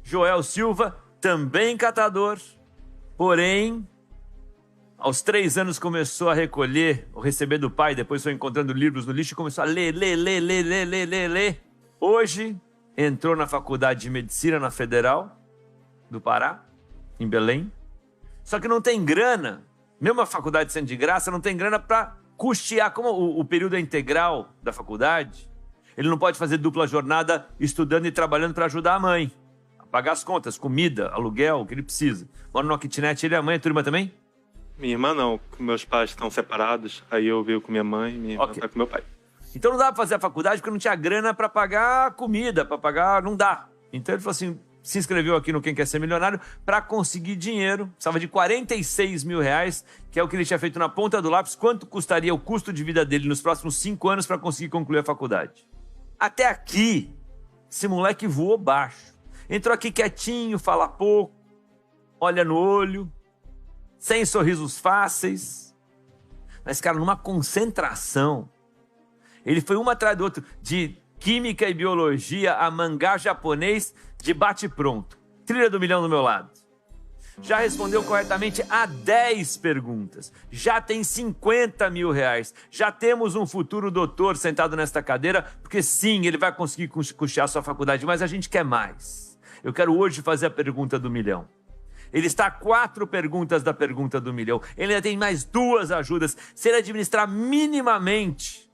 Joel Silva, também catador. Porém, aos 3 anos começou a recolher, ou receber do pai, depois foi encontrando livros no lixo e começou a ler. Hoje, entrou na faculdade de medicina na Federal do Pará, em Belém. Só que não tem grana, mesmo a faculdade sendo de graça, não tem grana para custear, como o período é integral da faculdade. Ele não pode fazer dupla jornada estudando e trabalhando para ajudar a mãe a pagar as contas, comida, aluguel, o que ele precisa. Mora numa kitnet, ele é a mãe, a tua irmã também? Minha irmã não, meus pais estão separados, aí eu vivo com minha mãe, minha irmã tá com meu pai. Então não dava para fazer a faculdade porque não tinha grana para pagar comida, para pagar, não dá. Então ele falou assim, se inscreveu aqui no Quem Quer Ser Milionário para conseguir dinheiro, precisava de R$46 mil, que é o que ele tinha feito na ponta do lápis, quanto custaria o custo de vida dele nos próximos 5 anos para conseguir concluir a faculdade. Até aqui, esse moleque voou baixo. Entrou aqui quietinho, fala pouco, olha no olho, sem sorrisos fáceis. Mas, cara, numa concentração. Ele foi uma atrás do outro, de química e biologia a mangá japonês de bate-pronto. Trilha do milhão do meu lado. Já respondeu corretamente a 10 perguntas. Já tem R$50 mil. Já temos um futuro doutor sentado nesta cadeira, porque sim, ele vai conseguir custear sua faculdade, mas a gente quer mais. Eu quero hoje fazer a pergunta do milhão. Ele está a 4 perguntas da pergunta do milhão. Ele ainda tem mais 2 ajudas. Se ele administrar minimamente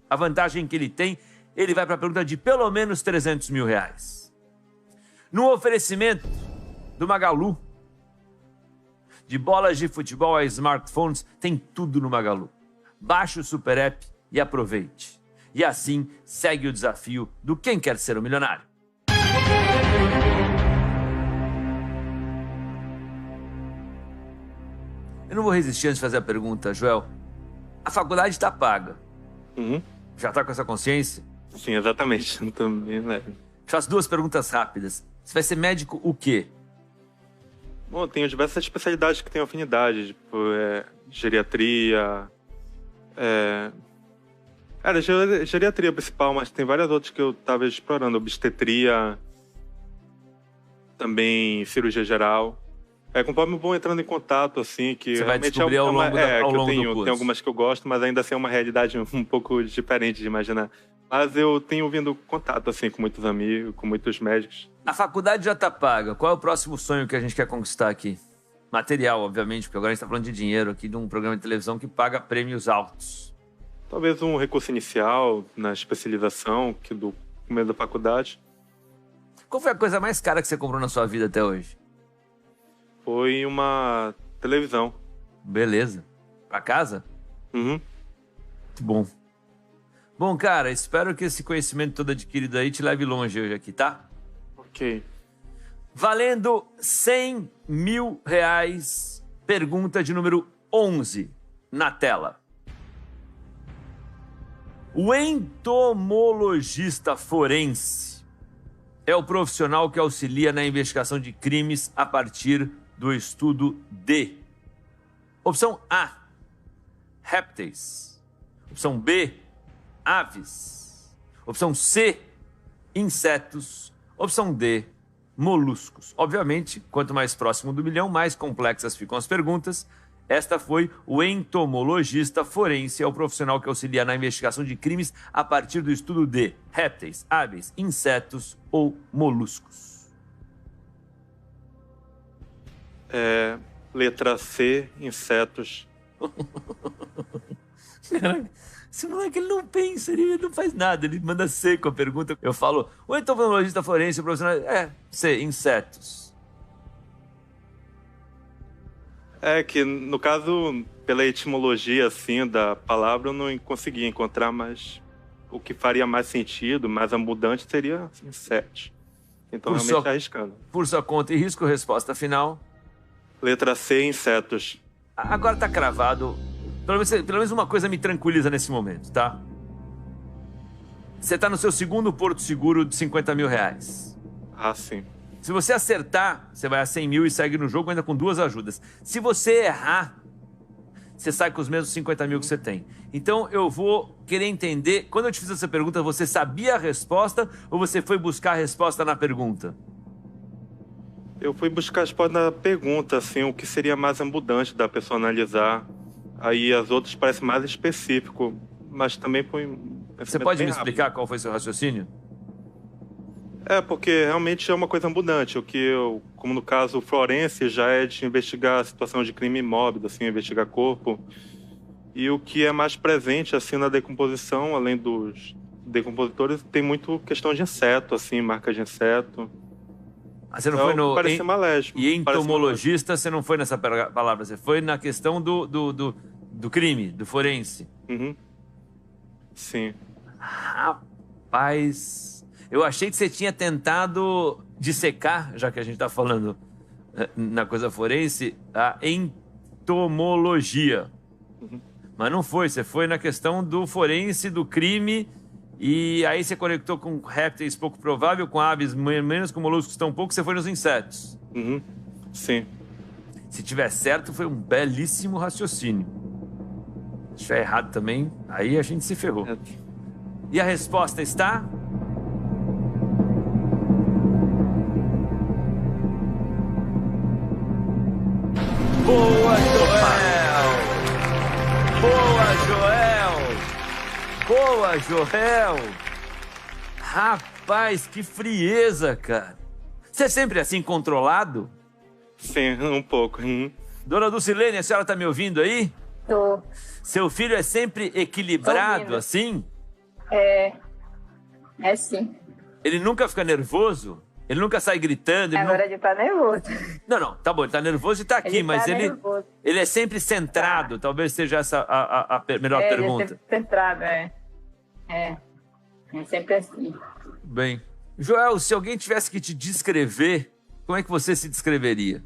a vantagem que ele tem, ele vai para a pergunta de pelo menos R$300 mil. No oferecimento do Magalu, de bolas de futebol a smartphones, tem tudo no Magalu. Baixe o Super App e aproveite. E assim segue o desafio do Quem Quer Ser um Milionário. Eu não vou resistir antes de fazer a pergunta, Joel. A faculdade está paga. Uhum. Já está com essa consciência? Sim, exatamente. Também, né? Te faço 2 perguntas rápidas. Você vai ser médico o quê? Bom, tenho diversas especialidades que tenho afinidade, tipo, geriatria, geriatria principal, mas tem várias outras que eu estava explorando, obstetria, também cirurgia geral. Conforme eu vou entrando em contato, assim, que você vai realmente descobrir ao longo, ao longo do curso. Tem algumas que eu gosto, mas ainda assim é uma realidade um pouco diferente de imaginar. Mas eu tenho vindo contato, assim, com muitos amigos, com muitos médicos. A faculdade já está paga. Qual é o próximo sonho que a gente quer conquistar aqui? Material, obviamente, porque agora a gente está falando de dinheiro aqui, de um programa de televisão que paga prêmios altos. Talvez um recurso inicial na especialização do começo da faculdade. Qual foi a coisa mais cara que você comprou na sua vida até hoje? Foi uma televisão. Beleza. Pra casa? Uhum. Muito bom. Bom, cara, espero que esse conhecimento todo adquirido aí te leve longe hoje aqui, tá? Ok. Valendo R$100 mil. Pergunta de número 11 na tela. O entomologista forense é o profissional que auxilia na investigação de crimes a partir do estudo de... Opção A, répteis. Opção B, aves. Opção C, insetos. Opção D, moluscos. Obviamente, quanto mais próximo do milhão, mais complexas ficam as perguntas. Esta foi o entomologista forense, é o profissional que auxilia na investigação de crimes a partir do estudo de répteis, aves, insetos ou moluscos. Letra C, insetos. Esse moleque, ele não pensa, ele não faz nada, ele manda C com a pergunta. Eu falo, o entomologista forense, o profissional... C, insetos. Que, no caso, pela etimologia, assim, da palavra, eu não consegui encontrar, mas o que faria mais sentido, mais abundante, seria insetos. Então, realmente arriscando. Por sua conta e risco, resposta final. Letra C, insetos. Agora tá cravado. Pelo menos uma coisa me tranquiliza nesse momento, tá? Você tá no seu segundo porto seguro de R$50 mil. Ah, sim. Se você acertar, você vai a 100 mil e segue no jogo ainda com 2 ajudas. Se você errar, você sai com os mesmos 50 mil que você tem. Então eu vou querer entender, quando eu te fiz essa pergunta, você sabia a resposta ou você foi buscar a resposta na pergunta? Eu fui buscar a resposta na pergunta, assim, o que seria mais abundante da pessoa analisar. Aí as outras parecem mais específico, mas também foi... Você pode me explicar qual foi seu raciocínio? Porque realmente é uma coisa abundante. O que eu, como no caso o forense, já é de investigar a situação de crime mórbido, assim, investigar corpo. E o que é mais presente, assim, na decomposição, além dos decompositores, tem muito questão de inseto, assim, marca de inseto. Você não foi no... Parece malésimo. E entomologista, você não foi nessa palavra, você foi na questão do crime, do forense. Uhum. Sim. Rapaz, eu achei que você tinha tentado dissecar, já que a gente está falando na coisa forense, a entomologia. Uhum. Mas não foi, você foi na questão do forense, do crime, e aí você conectou com répteis pouco provável, com aves menos, com moluscos tão pouco, você foi nos insetos. Uhum. Sim. Se tiver certo, foi um belíssimo raciocínio. Se tiver errado também, aí a gente se ferrou. E a resposta está... Boa, Joel! Boa, Joel! Boa, Joel! Rapaz, que frieza, cara! Você é sempre assim, controlado? Sim, um pouco. Uhum. Dona Dulcilene, a senhora tá me ouvindo aí? Tô. Seu filho é sempre equilibrado, assim? É sim. Ele nunca fica nervoso? Ele nunca sai gritando? Agora ele tá nervoso. Não, tá bom, ele tá nervoso e tá aqui, mas ele é sempre centrado. Talvez seja essa a melhor pergunta. Ele é sempre centrado, É sempre assim. Bem, Joel, se alguém tivesse que te descrever, como é que você se descreveria?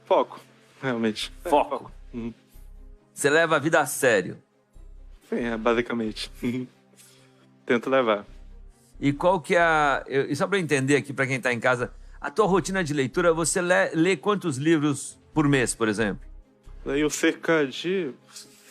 Foco, realmente. Foco. Você leva a vida a sério. Sim, basicamente. Tento levar. E qual que é e só para eu entender aqui, para quem está em casa, a tua rotina de leitura, você lê quantos livros por mês, por exemplo? Leio cerca de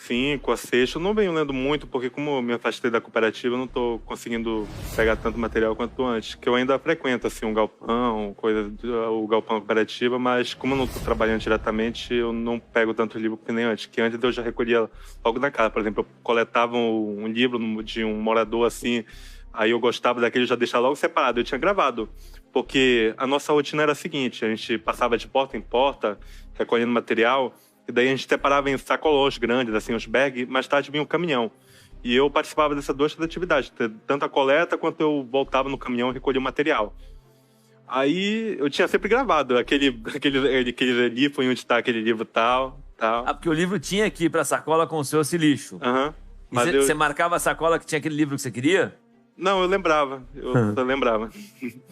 5 a 6. Eu não venho lendo muito, porque como eu me afastei da cooperativa, eu não estou conseguindo pegar tanto material quanto antes. Que eu ainda frequento, assim, um galpão, o galpão da cooperativa, mas como eu não estou trabalhando diretamente, eu não pego tanto livro que nem antes. Que antes eu já recolhia logo na casa. Por exemplo, eu coletava um livro de um morador, assim, aí eu gostava daquele, eu já deixava logo separado. Eu tinha gravado, porque a nossa rotina era a seguinte: a gente passava de porta em porta, recolhendo material, e daí a gente separava em sacolões grandes, assim, os bags, mais tarde vinha um caminhão. E eu participava dessas duas atividades, tanto a coleta quanto eu voltava no caminhão e recolhia o material. Aí eu tinha sempre gravado aquele ali foi onde está aquele livro tal. Ah, porque o livro tinha que ir para a sacola com o seu lixo. Aham. E você marcava a sacola que tinha aquele livro que você queria? Não, eu lembrava. Eu lembrava.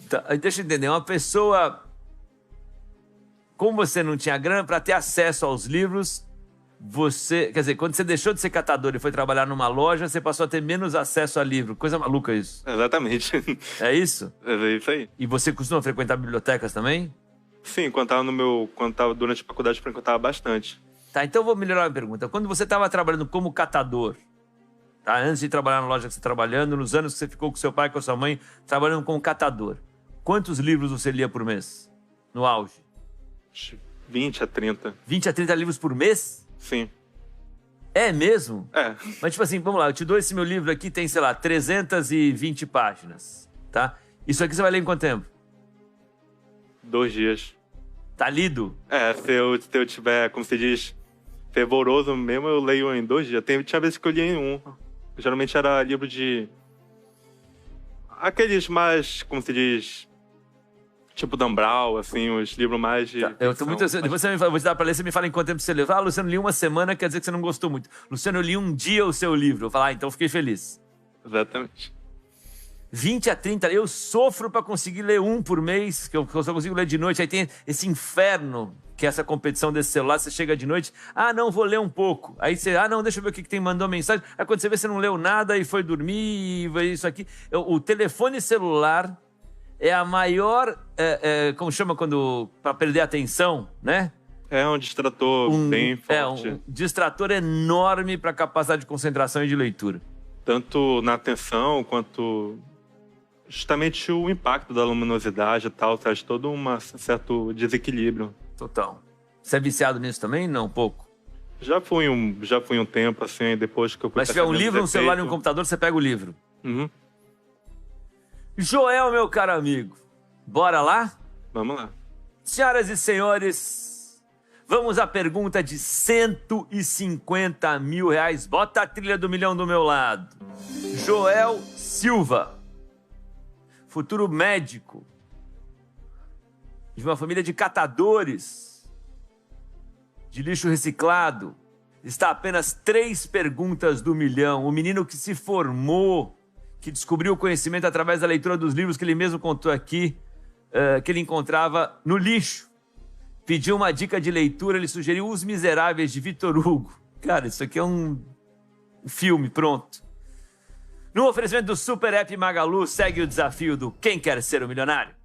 Tá, deixa eu entender, uma pessoa... Como você não tinha grana para ter acesso aos livros, quer dizer, quando você deixou de ser catador e foi trabalhar numa loja, você passou a ter menos acesso a livro. Coisa maluca isso. Exatamente. É isso? É isso aí. E você costuma frequentar bibliotecas também? Sim, quando tava durante a faculdade, eu frequentava bastante. Tá, então eu vou melhorar a minha pergunta. Quando você estava trabalhando como catador, tá, antes de trabalhar na loja que você está trabalhando, nos anos que você ficou com seu pai e com a sua mãe, trabalhando como catador, quantos livros você lia por mês? No auge? 20 a 30. 20 a 30 livros por mês? Sim. É mesmo? É. Mas, tipo assim, vamos lá, eu te dou esse meu livro aqui, tem, sei lá, 320 páginas, tá? Isso aqui você vai ler em quanto tempo? 2 dias. Tá lido? É, se eu tiver, como se diz, fervoroso mesmo, eu leio em 2 dias. Tinha vezes que eu lia em 1. Geralmente era livro de... Aqueles mais, como se diz... Tipo Dan Brown, assim, os livros mais de... Tá. Eu tô muito... Depois você me fala, vou te dar pra ler, você me fala em quanto tempo você leu. Ah, Luciano, li uma semana, quer dizer que você não gostou muito. Luciano, eu li um dia o seu livro. Eu falo, então fiquei feliz. Exatamente. 20 a 30, eu sofro pra conseguir ler um por mês, que eu só consigo ler de noite. Aí tem esse inferno, que é essa competição desse celular, você chega de noite, não, vou ler um pouco. Aí você, não, deixa eu ver o que tem, mandou mensagem. Aí quando você vê, você não leu nada e foi dormir, e isso aqui. O telefone celular... é a maior, como chama quando, para perder a atenção, né? É um distrator bem forte. Um distrator enorme para a capacidade de concentração e de leitura. Tanto na atenção, quanto justamente o impacto da luminosidade e tal, traz todo um certo desequilíbrio. Total. Você é viciado nisso também? Não, pouco? Já fui um tempo, assim, depois que eu fui... Mas se tiver um livro, um celular e um computador, você pega o livro. Uhum. Joel, meu caro amigo, bora lá? Vamos lá. Senhoras e senhores, vamos à pergunta de 150 mil reais. Bota a trilha do milhão do meu lado. Joel Silva, futuro médico, de uma família de catadores de lixo reciclado, está a apenas 3 perguntas do milhão. O menino que se formou, que descobriu o conhecimento através da leitura dos livros que ele mesmo contou aqui, que ele encontrava no lixo. Pediu uma dica de leitura, ele sugeriu Os Miseráveis, de Victor Hugo. Cara, isso aqui é um filme, pronto. No oferecimento do Super App Magalu, segue o desafio do Quem Quer Ser o Milionário.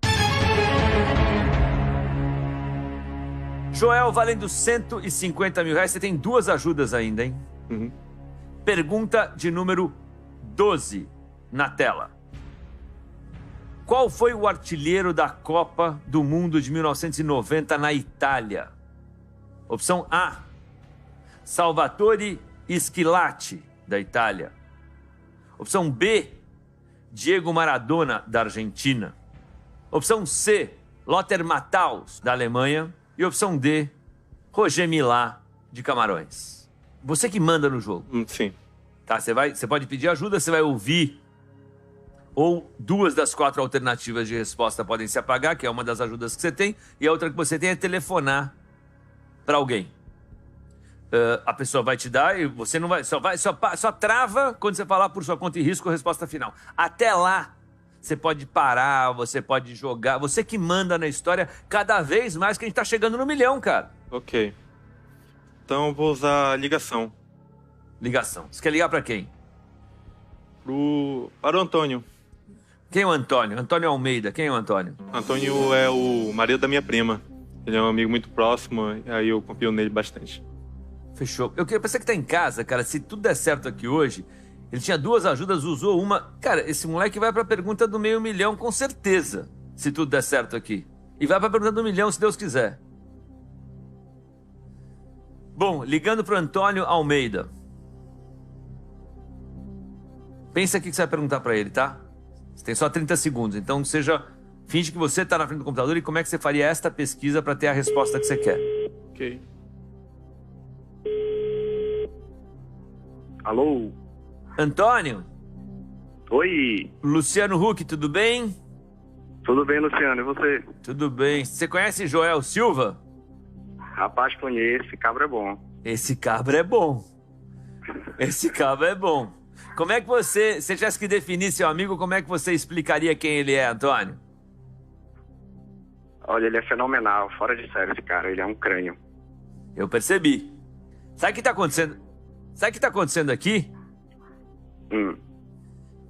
Joel, valendo 150 mil reais, você tem 2 ajudas ainda, hein? Uhum. Pergunta de número 12. Na tela. Qual foi o artilheiro da Copa do Mundo de 1990 na Itália? Opção A, Salvatore Schillaci, da Itália. Opção B, Diego Maradona, da Argentina. Opção C, Lothar Matthaus, da Alemanha. E opção D, Roger Milá, de Camarões. Você que manda no jogo. Sim. Tá, você pode pedir ajuda, você vai ouvir. Ou 2 das 4 alternativas de resposta podem se apagar, que é uma das ajudas que você tem. E a outra que você tem é telefonar para alguém. a pessoa vai te dar e você não vai... Só trava quando você falar por sua conta e risco a resposta final. Até lá, você pode parar, você pode jogar. Você que manda na história cada vez mais que a gente tá chegando no 1 milhão, cara. Ok. Então eu vou usar ligação. Ligação. Você quer ligar pra quem? Para o Antônio. Quem é o Antônio? Antônio Almeida. Quem é o Antônio? Antônio é o marido da minha prima. Ele é um amigo muito próximo, aí eu confio nele bastante. Fechou. Eu queria pensar que tá em casa, cara. Se tudo der certo aqui hoje, ele tinha 2 ajudas, usou uma. Cara, esse moleque vai pra pergunta do 500 mil, com certeza. Se tudo der certo aqui. E vai pra pergunta do 1 milhão, se Deus quiser. Bom, ligando pro Antônio Almeida. Pensa o que você vai perguntar pra ele, tá? Você tem só 30 segundos, então finge que você tá na frente do computador e como é que você faria esta pesquisa pra ter a resposta que você quer. Ok. Alô? Antônio? Oi, Luciano Huck, tudo bem? tudo bem, Luciano? E você? Tudo bem. Você conhece Joel Silva? Rapaz, conheço, esse cabra é bom. Esse cabra é bom. Esse cabra é bom. Como é que você tivesse que definir seu amigo, como é que você explicaria quem ele é, Antônio? Olha, ele é fenomenal, fora de série esse cara, ele é um crânio. Eu percebi. Sabe o que tá acontecendo? Sabe o que tá acontecendo aqui?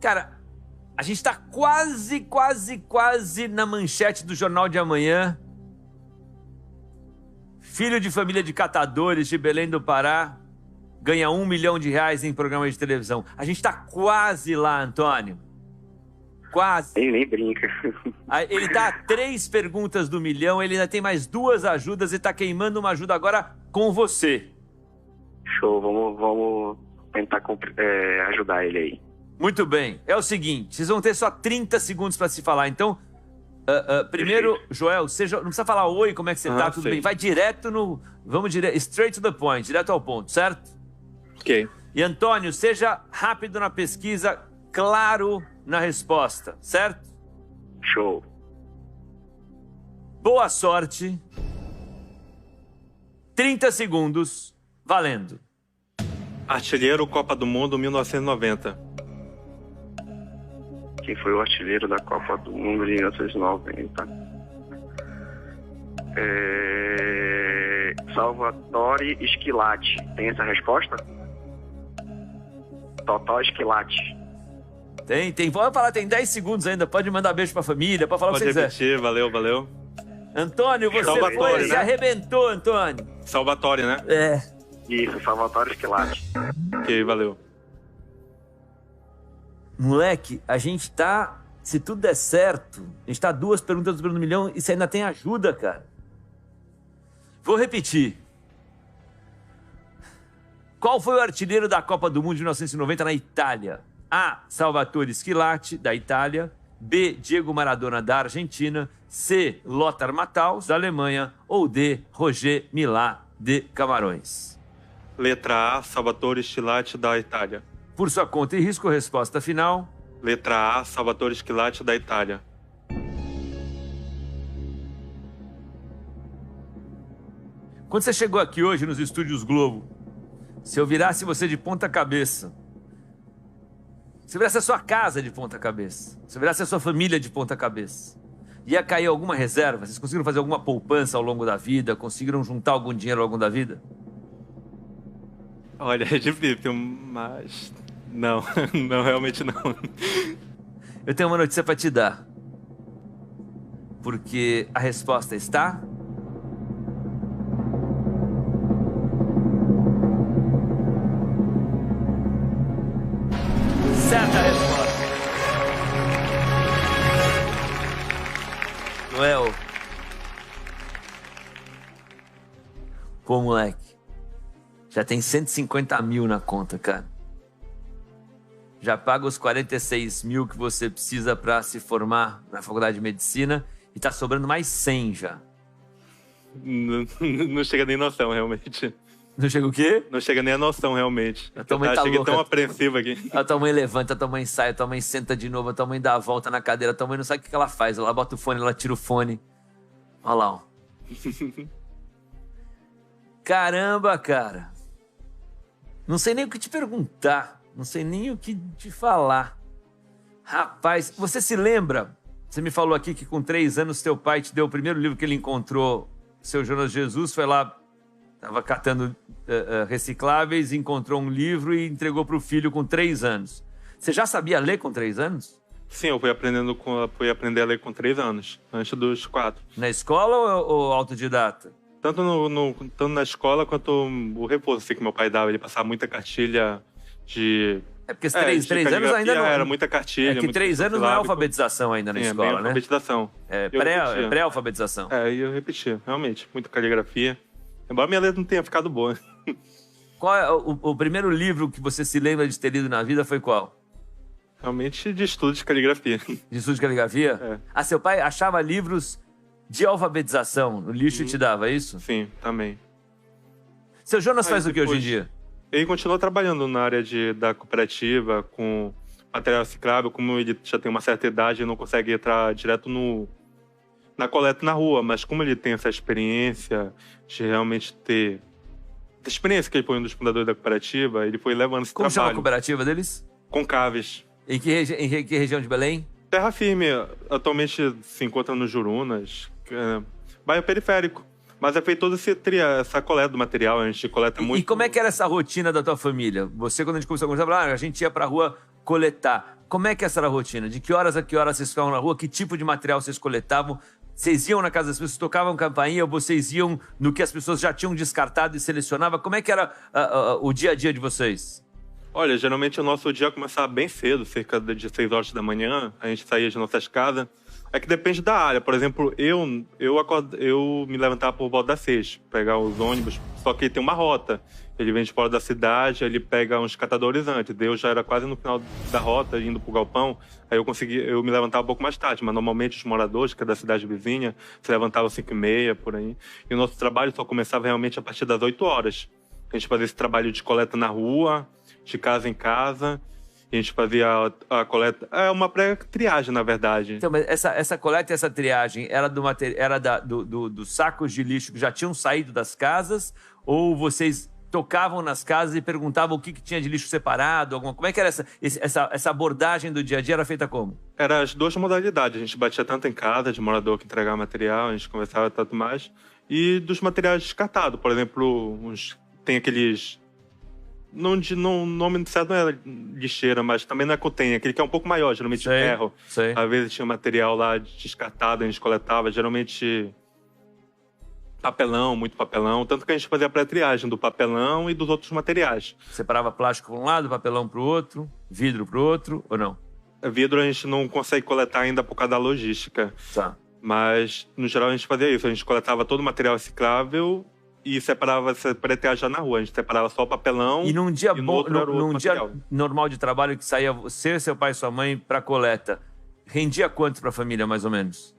Cara, a gente tá quase na manchete do Jornal de Amanhã. Filho de família de catadores de Belém do Pará ganha R$1 milhão em programa de televisão. A gente tá quase lá, Antônio. Quase. Ele nem brinca. Ele tá a 3 perguntas do 1 milhão, ele ainda tem mais 2 ajudas e tá queimando uma ajuda agora com você. Show, vamos tentar ajudar ele aí. Muito bem. É o seguinte, vocês vão ter só 30 segundos para se falar. Então, primeiro, Perfeito. Joel, não precisa falar oi, como é que você tá, tudo sei. bem. Vai direto straight to the point, direto ao ponto, certo? Ok. E Antônio, seja rápido na pesquisa, claro na resposta, certo? Show. Boa sorte. 30 segundos, valendo. Artilheiro Copa do Mundo 1990. Quem foi o artilheiro da Copa do Mundo de 1990? Salvatore Schillaci. Tem essa resposta? Totó Schillaci. Tem. Pode falar, tem 10 segundos ainda. Pode mandar beijo pra família, pode falar o que Pode você quiser. repetir, valeu. Antônio, você Salvatore, se né? arrebentou, Antônio. Salvatore, né? É. Isso, Salvatore Schillaci. Ok, valeu. Moleque, a gente tá... Se tudo der certo, a gente tá 2 perguntas do 1 milhão e você ainda tem ajuda, cara. Vou repetir. Qual foi o artilheiro da Copa do Mundo de 1990 na Itália? A. Salvatore Schillaci, da Itália. B. Diego Maradona, da Argentina. C. Lothar Matthaus, da Alemanha. Ou D. Roger Milá, de Camarões. Letra A, Salvatore Schillaci, da Itália. Por sua conta e risco, resposta final. Letra A, Salvatore Schillaci, da Itália. Quando você chegou aqui hoje nos estúdios Globo, se eu virasse você de ponta cabeça, se eu virasse a sua casa de ponta cabeça, se eu virasse a sua família de ponta cabeça, ia cair alguma reserva? Vocês conseguiram fazer alguma poupança ao longo da vida? Conseguiram juntar algum dinheiro ao longo da vida? Olha, é difícil, mas... Não, realmente não. Eu tenho uma notícia para te dar. Porque a resposta está... Certa resposta. Joel. Pô, moleque. Já tem 150 mil na conta, cara. Já paga os 46 mil que você precisa para se formar na faculdade de medicina e tá sobrando mais 100 já. Não chega nem noção, realmente. Não chega o quê? Não chega nem a noção, realmente. A tua mãe tá cheguei louca. tão apreensiva aqui. A tua mãe levanta, a tua mãe sai, a tua mãe senta de novo, a tua mãe dá a volta na cadeira, a tua mãe não sabe o que ela faz. Ela bota o fone, ela tira o fone. Olha lá, ó. Caramba, cara. Não sei nem o que te perguntar. Não sei nem o que te falar. Rapaz, você se lembra? Você me falou aqui que com 3 anos teu pai te deu o primeiro livro que ele encontrou. Seu Jonas Jesus foi lá, estava catando recicláveis, encontrou um livro e entregou para o filho com 3 anos. Você já sabia ler com 3 anos? Sim, eu fui aprender a ler com 3 anos, antes dos 4. Na escola ou autodidata? Tanto, tanto na escola quanto o reforço assim, que meu pai dava. Ele passava muita cartilha de... É porque 3 anos ainda não... Era muita cartilha. É que 3 anos não é alfabetização ainda na escola, né? Alfabetização. É pré-alfabetização. Eu repeti, realmente. Muita caligrafia. Embora minha letra não tenha ficado boa. Qual é o primeiro livro que você se lembra de ter lido na vida foi qual? Realmente de estudo de caligrafia. De estudo de caligrafia? É. Ah, seu pai achava livros de alfabetização no lixo e te dava, é isso? Sim, também. Seu Jonas faz o que hoje em dia? Ele continua trabalhando na área da cooperativa, com material reciclável. Como ele já tem uma certa idade, ele não consegue entrar direto na coleta na rua. Mas como ele tem essa experiência de realmente ter... A experiência que ele foi um dos fundadores da cooperativa, ele foi levando esse Como trabalho. chama a cooperativa deles? Concáveis. Em que região de Belém? Terra Firme. Atualmente se encontra no Jurunas, bairro periférico. Mas é feito toda essa coleta do material, a gente coleta muito... E como é que era essa rotina da tua família? Você, quando a gente começou a conversar, a gente ia pra rua coletar. Como é que essa era a rotina? De que horas a que horas vocês ficavam na rua? Que tipo de material vocês coletavam? Vocês iam na casa das pessoas, tocavam campainha, ou vocês iam no que as pessoas já tinham descartado e selecionavam? Como é que era o dia a dia de vocês? Olha, geralmente o nosso dia começava bem cedo, cerca de 6 horas da manhã. A gente saía de nossas casas. É que depende da área. Por exemplo, eu me levantava por volta das 6, pegar os ônibus. Só que tem uma rota. Ele vem de fora da cidade, ele pega uns catadores antes. Eu já era quase no final da rota, indo pro galpão. Aí eu me levantava um pouco mais tarde. Mas normalmente os moradores, que é da cidade vizinha, se levantavam às 5h30, por aí. E o nosso trabalho só começava realmente a partir das 8 horas. A gente fazia esse trabalho de coleta na rua, de casa em casa. A gente fazia a coleta... É uma pré-triagem, na verdade. Então, mas essa coleta e essa triagem era dos sacos de lixo que já tinham saído das casas? Ou vocês tocavam nas casas e perguntavam o que tinha de lixo separado? Como é que era essa abordagem do dia a dia? Era feita como? Era as duas modalidades. A gente batia tanto em casa, de morador que entregava material, a gente conversava tanto mais. E dos materiais descartados. Por exemplo, tem aqueles... O nome certo não é lixeira, mas também não é contém, aquele que é um pouco maior, geralmente de ferro. Sei. Às vezes tinha material lá descartado, a gente coletava, geralmente papelão, muito papelão. Tanto que a gente fazia a pré-triagem do papelão e dos outros materiais. Separava plástico para um lado, papelão para o outro, vidro para o outro, ou não? Vidro a gente não consegue coletar ainda por causa da logística. Tá. Mas, no geral, a gente fazia isso. A gente coletava todo o material reciclável e separava essa pré-triagem na rua. A gente separava só o papelão. E num dia num dia normal de trabalho que saía você, seu pai e sua mãe para coleta, rendia quanto para a família, mais ou menos?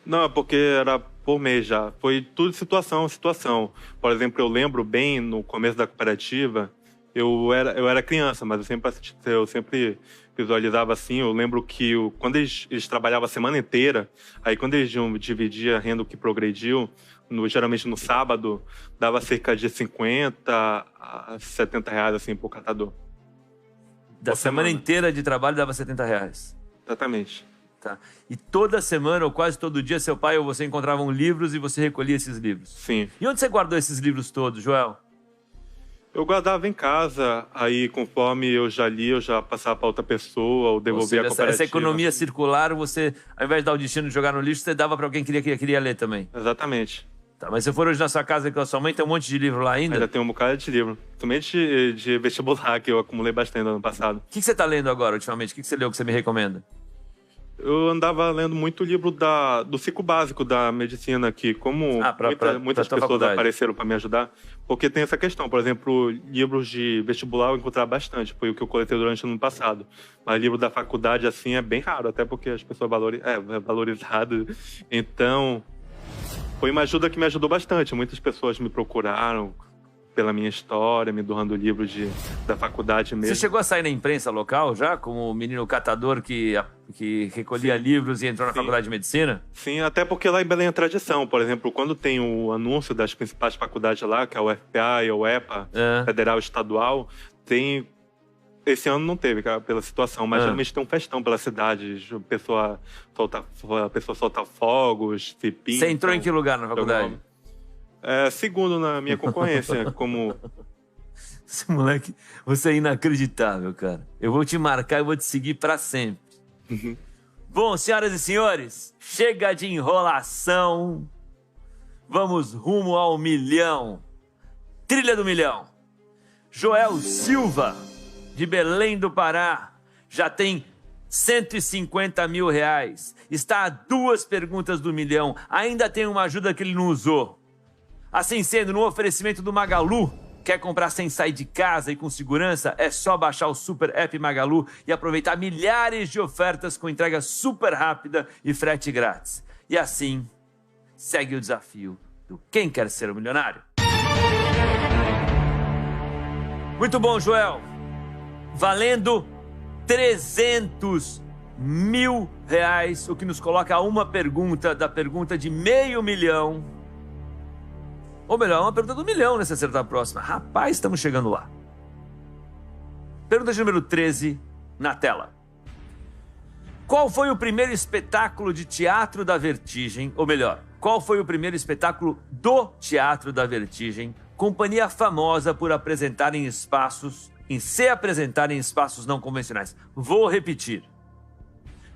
Não, é porque era por mês já. Foi tudo situação a situação. Por exemplo, eu lembro bem, no começo da cooperativa, eu era criança, mas eu sempre visualizava assim. Eu lembro que quando eles trabalhavam a semana inteira, aí quando eles dividiam a renda que progrediu, geralmente no sábado, dava cerca de 50 a 70 reais assim, por catador. Da semana inteira de trabalho dava 70 reais? Exatamente. Tá. E toda semana, ou quase todo dia, seu pai ou você encontravam livros e você recolhia esses livros? Sim. E onde você guardou esses livros todos, Joel? Eu guardava em casa, aí conforme eu já li, eu já passava para outra pessoa, ou devolvia a cooperativa. Essa economia circular, você, ao invés de dar o destino de jogar no lixo, você dava para alguém que queria ler também? Exatamente. Tá, mas se for hoje na sua casa com a sua mãe, tem um monte de livro lá ainda? Ainda tem um bocado de livro. Principalmente de vestibular, que eu acumulei bastante no ano passado. O que você está lendo agora, ultimamente? O que você leu que você me recomenda? Eu andava lendo muito livro do ciclo básico da medicina aqui, como muitas pessoas apareceram para me ajudar, porque tem essa questão. Por exemplo, livros de vestibular eu encontrava bastante, foi o que eu coletei durante o ano passado. Mas livro da faculdade, assim, é bem raro, até porque as pessoas é valorizado. Então, foi uma ajuda que me ajudou bastante. Muitas pessoas me procuraram pela minha história, me doando livros da faculdade mesmo. Você chegou a sair na imprensa local já, como o menino catador que recolhia livros e entrou na faculdade de medicina? Sim, até porque lá em Belém é tradição. Por exemplo, quando tem o anúncio das principais faculdades lá, que é o FPA e o EPA, Federal e Estadual, tem... Esse ano não teve, cara, pela situação, mas geralmente tem um festão pela cidade, a pessoa solta fogos, se pinta. Você entrou em que lugar na faculdade? Segundo na minha concorrência, como... Esse moleque, você é inacreditável, cara. Eu vou te marcar e vou te seguir pra sempre. Bom, senhoras e senhores, chega de enrolação. Vamos rumo ao 1 milhão. Trilha do 1 milhão. Joel Silva, de Belém do Pará, já tem 150 mil reais. Está a 2 perguntas do 1 milhão. Ainda tem uma ajuda que ele não usou. Assim sendo, no oferecimento do Magalu, quer comprar sem sair de casa e com segurança? É só baixar o Super App Magalu e aproveitar milhares de ofertas com entrega super rápida e frete grátis. E assim, segue o desafio do Quem Quer Ser um Milionário. Muito bom, Joel. Valendo 300 mil reais, o que nos coloca a uma pergunta da pergunta de meio milhão. Ou melhor, uma pergunta do 1 milhão, né, se acertar a próxima. Rapaz, estamos chegando lá. Pergunta de número 13, na tela. Qual foi o primeiro espetáculo de teatro da Vertigem? Ou melhor, qual foi o primeiro espetáculo do Teatro da Vertigem? Companhia famosa por apresentar em se apresentar em espaços não convencionais. Vou repetir.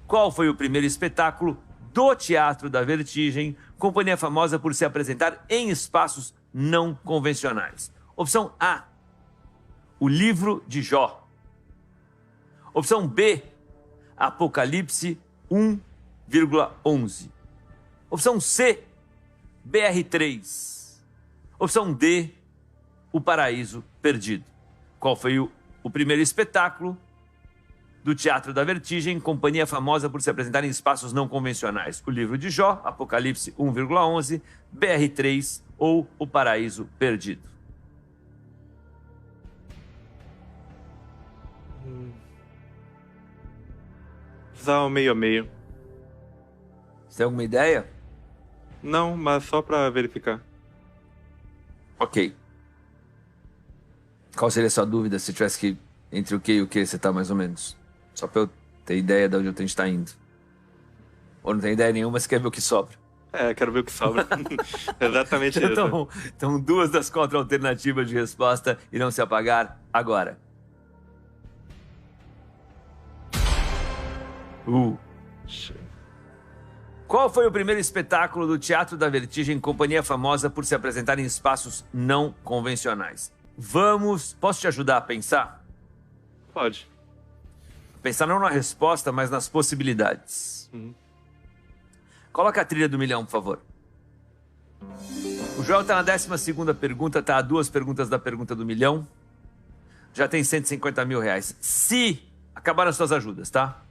Qual foi o primeiro espetáculo do Teatro da Vertigem? Companhia famosa por se apresentar em espaços não convencionais. Opção A, O Livro de Jó. Opção B, Apocalipse 1,11. Opção C, BR3. Opção D, O Paraíso Perdido. Qual foi o primeiro espetáculo do Teatro da Vertigem, companhia famosa por se apresentar em espaços não convencionais? O Livro de Jó, Apocalipse 1,11, BR3 ou O Paraíso Perdido? Usar o meio a meio. Você tem alguma ideia? Não, mas só pra verificar. Ok. Qual seria a sua dúvida se tivesse que... Entre o que e o que você tá mais ou menos? Só pra eu ter ideia de onde a gente tá indo. Ou não tem ideia nenhuma, mas quer ver o que sobra? Quero ver o que sobra. Exatamente isso. Então 2 das 4 alternativas de resposta irão se apagar agora. Qual foi o primeiro espetáculo do Teatro da Vertigem, companhia famosa por se apresentar em espaços não convencionais? Posso te ajudar a pensar? Pode. Pensar não na resposta, mas nas possibilidades. Coloca a trilha do 1 milhão, por favor. O Joel tá na 12ª pergunta, tá a 2 perguntas da pergunta do 1 milhão. Já tem 150 mil reais. Se acabaram as suas ajudas, tá?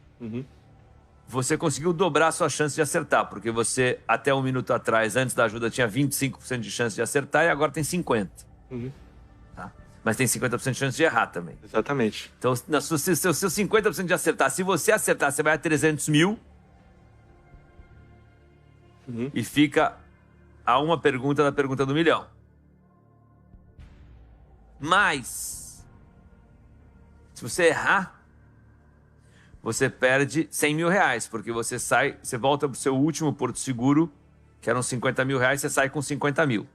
Você conseguiu dobrar a sua chance de acertar, porque você, até 1 minuto atrás, antes da ajuda, tinha 25% de chance de acertar e agora tem 50%. Tá? Mas tem 50% de chance de errar também. Exatamente. Então, seu 50% de acertar, se você acertar, você vai a 300 mil e fica a uma pergunta da pergunta do 1 milhão. Mas, se você errar, você perde 100 mil reais, porque você volta para o seu último porto seguro, que eram 50 mil reais, você sai com 50 mil.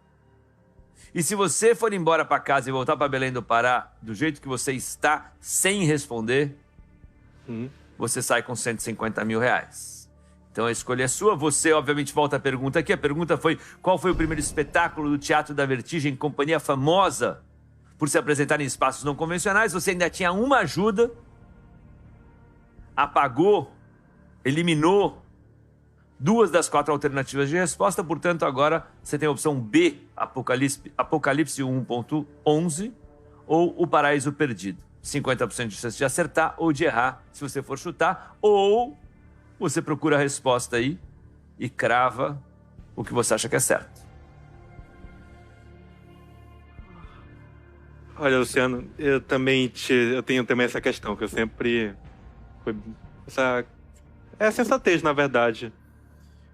E se você for embora para casa e voltar para Belém do Pará, do jeito que você está, sem responder, você sai com 150 mil reais. Então a escolha é sua. Você, obviamente, volta à pergunta aqui. A pergunta foi: qual foi o primeiro espetáculo do Teatro da Vertigem, companhia famosa por se apresentar em espaços não convencionais? Você ainda tinha uma ajuda, apagou, eliminou 2 das 4 alternativas de resposta, portanto agora você tem a opção B, Apocalipse 1.11 ou O Paraíso Perdido. 50% de chance de acertar ou de errar se você for chutar, ou você procura a resposta aí e crava o que você acha que é certo. Olha, Luciano, eu tenho também essa questão, que eu sempre... É a sensatez, na verdade.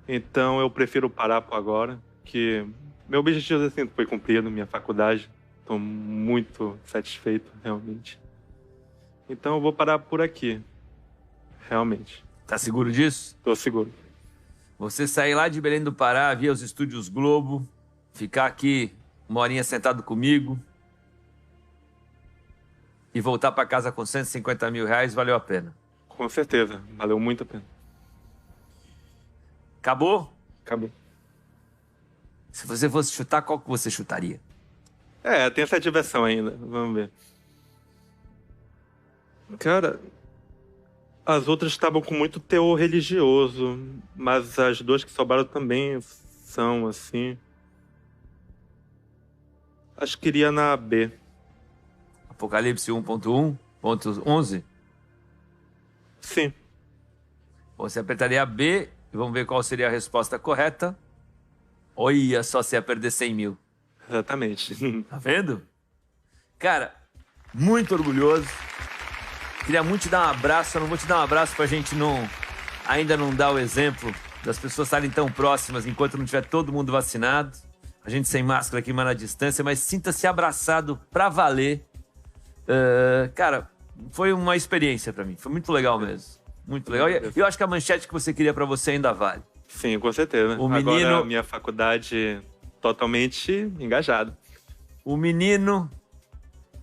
Então, eu prefiro parar por agora, que meu objetivo assim, foi cumprido, minha faculdade. Estou muito satisfeito, realmente. Então, eu vou parar por aqui, realmente. Tá seguro disso? Estou seguro. Você sair lá de Belém do Pará, via os estúdios Globo, ficar aqui uma horinha sentado comigo e voltar para casa com 150 mil reais, valeu a pena. Com certeza, valeu muito a pena. Acabou? Acabou. Se você fosse chutar, qual que você chutaria? Tem essa diversão ainda, vamos ver. Cara, as outras estavam com muito teor religioso, mas as duas que sobraram também são, assim... Acho que iria na B. Apocalipse 1.1.11? Sim. Você apertaria a B e vamos ver qual seria a resposta correta. Olha só, você ia perder 100 mil. Exatamente. Tá vendo? Cara, muito orgulhoso. Queria muito te dar um abraço. Eu não vou te dar um abraço pra gente ainda não dar o exemplo das pessoas estarem tão próximas enquanto não tiver todo mundo vacinado. A gente sem máscara aqui, mas na distância. Mas sinta-se abraçado pra valer. Cara, foi uma experiência pra mim. Foi muito legal mesmo. Muito legal. E eu acho que a manchete que você queria pra você ainda vale. Sim, com certeza. O menino... Agora, minha faculdade totalmente engajado. O menino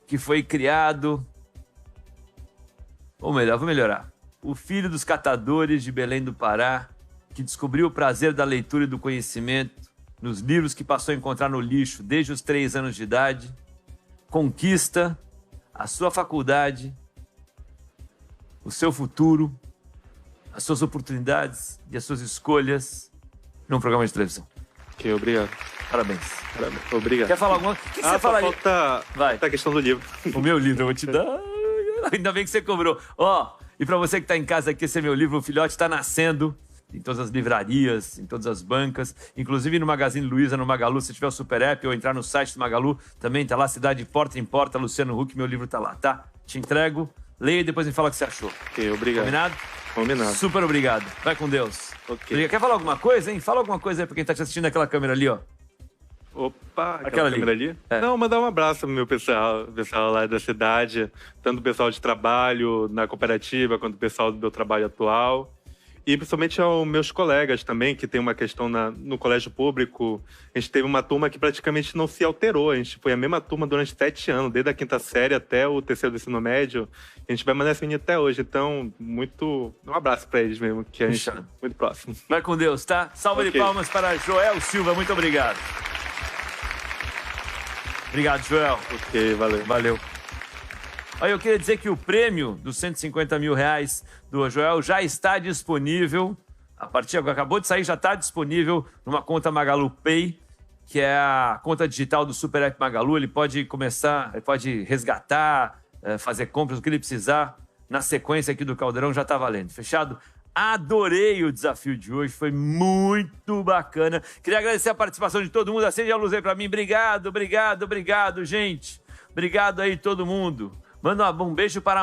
que foi criado... Ou melhor, vou melhorar. O filho dos catadores de Belém do Pará, que descobriu o prazer da leitura e do conhecimento nos livros que passou a encontrar no lixo desde os 3 anos de idade, conquista a sua faculdade, o seu futuro, as suas oportunidades e as suas escolhas num programa de televisão. Ok, obrigado. Parabéns. Obrigado. Quer falar alguma coisa? O que você falaria? Falta a questão do livro. O meu livro, eu vou te dar. Ainda bem que você cobrou. E para você que está em casa aqui, esse é meu livro, O Filhote está Nascendo, em todas as livrarias, em todas as bancas, inclusive no Magazine Luiza, no Magalu, se tiver o Super App ou entrar no site do Magalu, também tá lá, Cidade de Porta em Porta, Luciano Huck, meu livro tá lá, tá? Te entrego, leia e depois me fala o que você achou. Ok, obrigado. Combinado? Combinado. Super obrigado. Vai com Deus. Ok. Quer falar alguma coisa, hein? Fala alguma coisa aí pra quem tá te assistindo naquela câmera ali, ó. Opa, Aquela câmera ali? Não, mandar um abraço pro meu pessoal lá da cidade, tanto o pessoal de trabalho na cooperativa, quanto o pessoal do meu trabalho atual. E principalmente aos meus colegas também, que tem uma questão no colégio público. A gente teve uma turma que praticamente não se alterou. A gente foi a mesma turma durante 7 anos, desde a 5ª série até o 3º do ensino médio. A gente vai mandar essa menina até hoje. Então, um abraço para eles mesmo, que a gente é muito próximo. Vai com Deus, tá? Salva de palmas para Joel Silva. Muito obrigado. Obrigado, Joel. Ok, valeu. Valeu. Olha, eu queria dizer que o prêmio dos 150 mil reais do Joel já está disponível. A partir agora, acabou de sair, já está disponível numa conta Magalu Pay, que é a conta digital do Super App Magalu. Ele pode pode resgatar, fazer compras, o que ele precisar. Na sequência aqui do Caldeirão já está valendo. Fechado? Adorei o desafio de hoje, foi muito bacana. Queria agradecer a participação de todo mundo. Acende a luz aí para mim. Obrigado, gente. Obrigado aí todo mundo. Manda um beijo para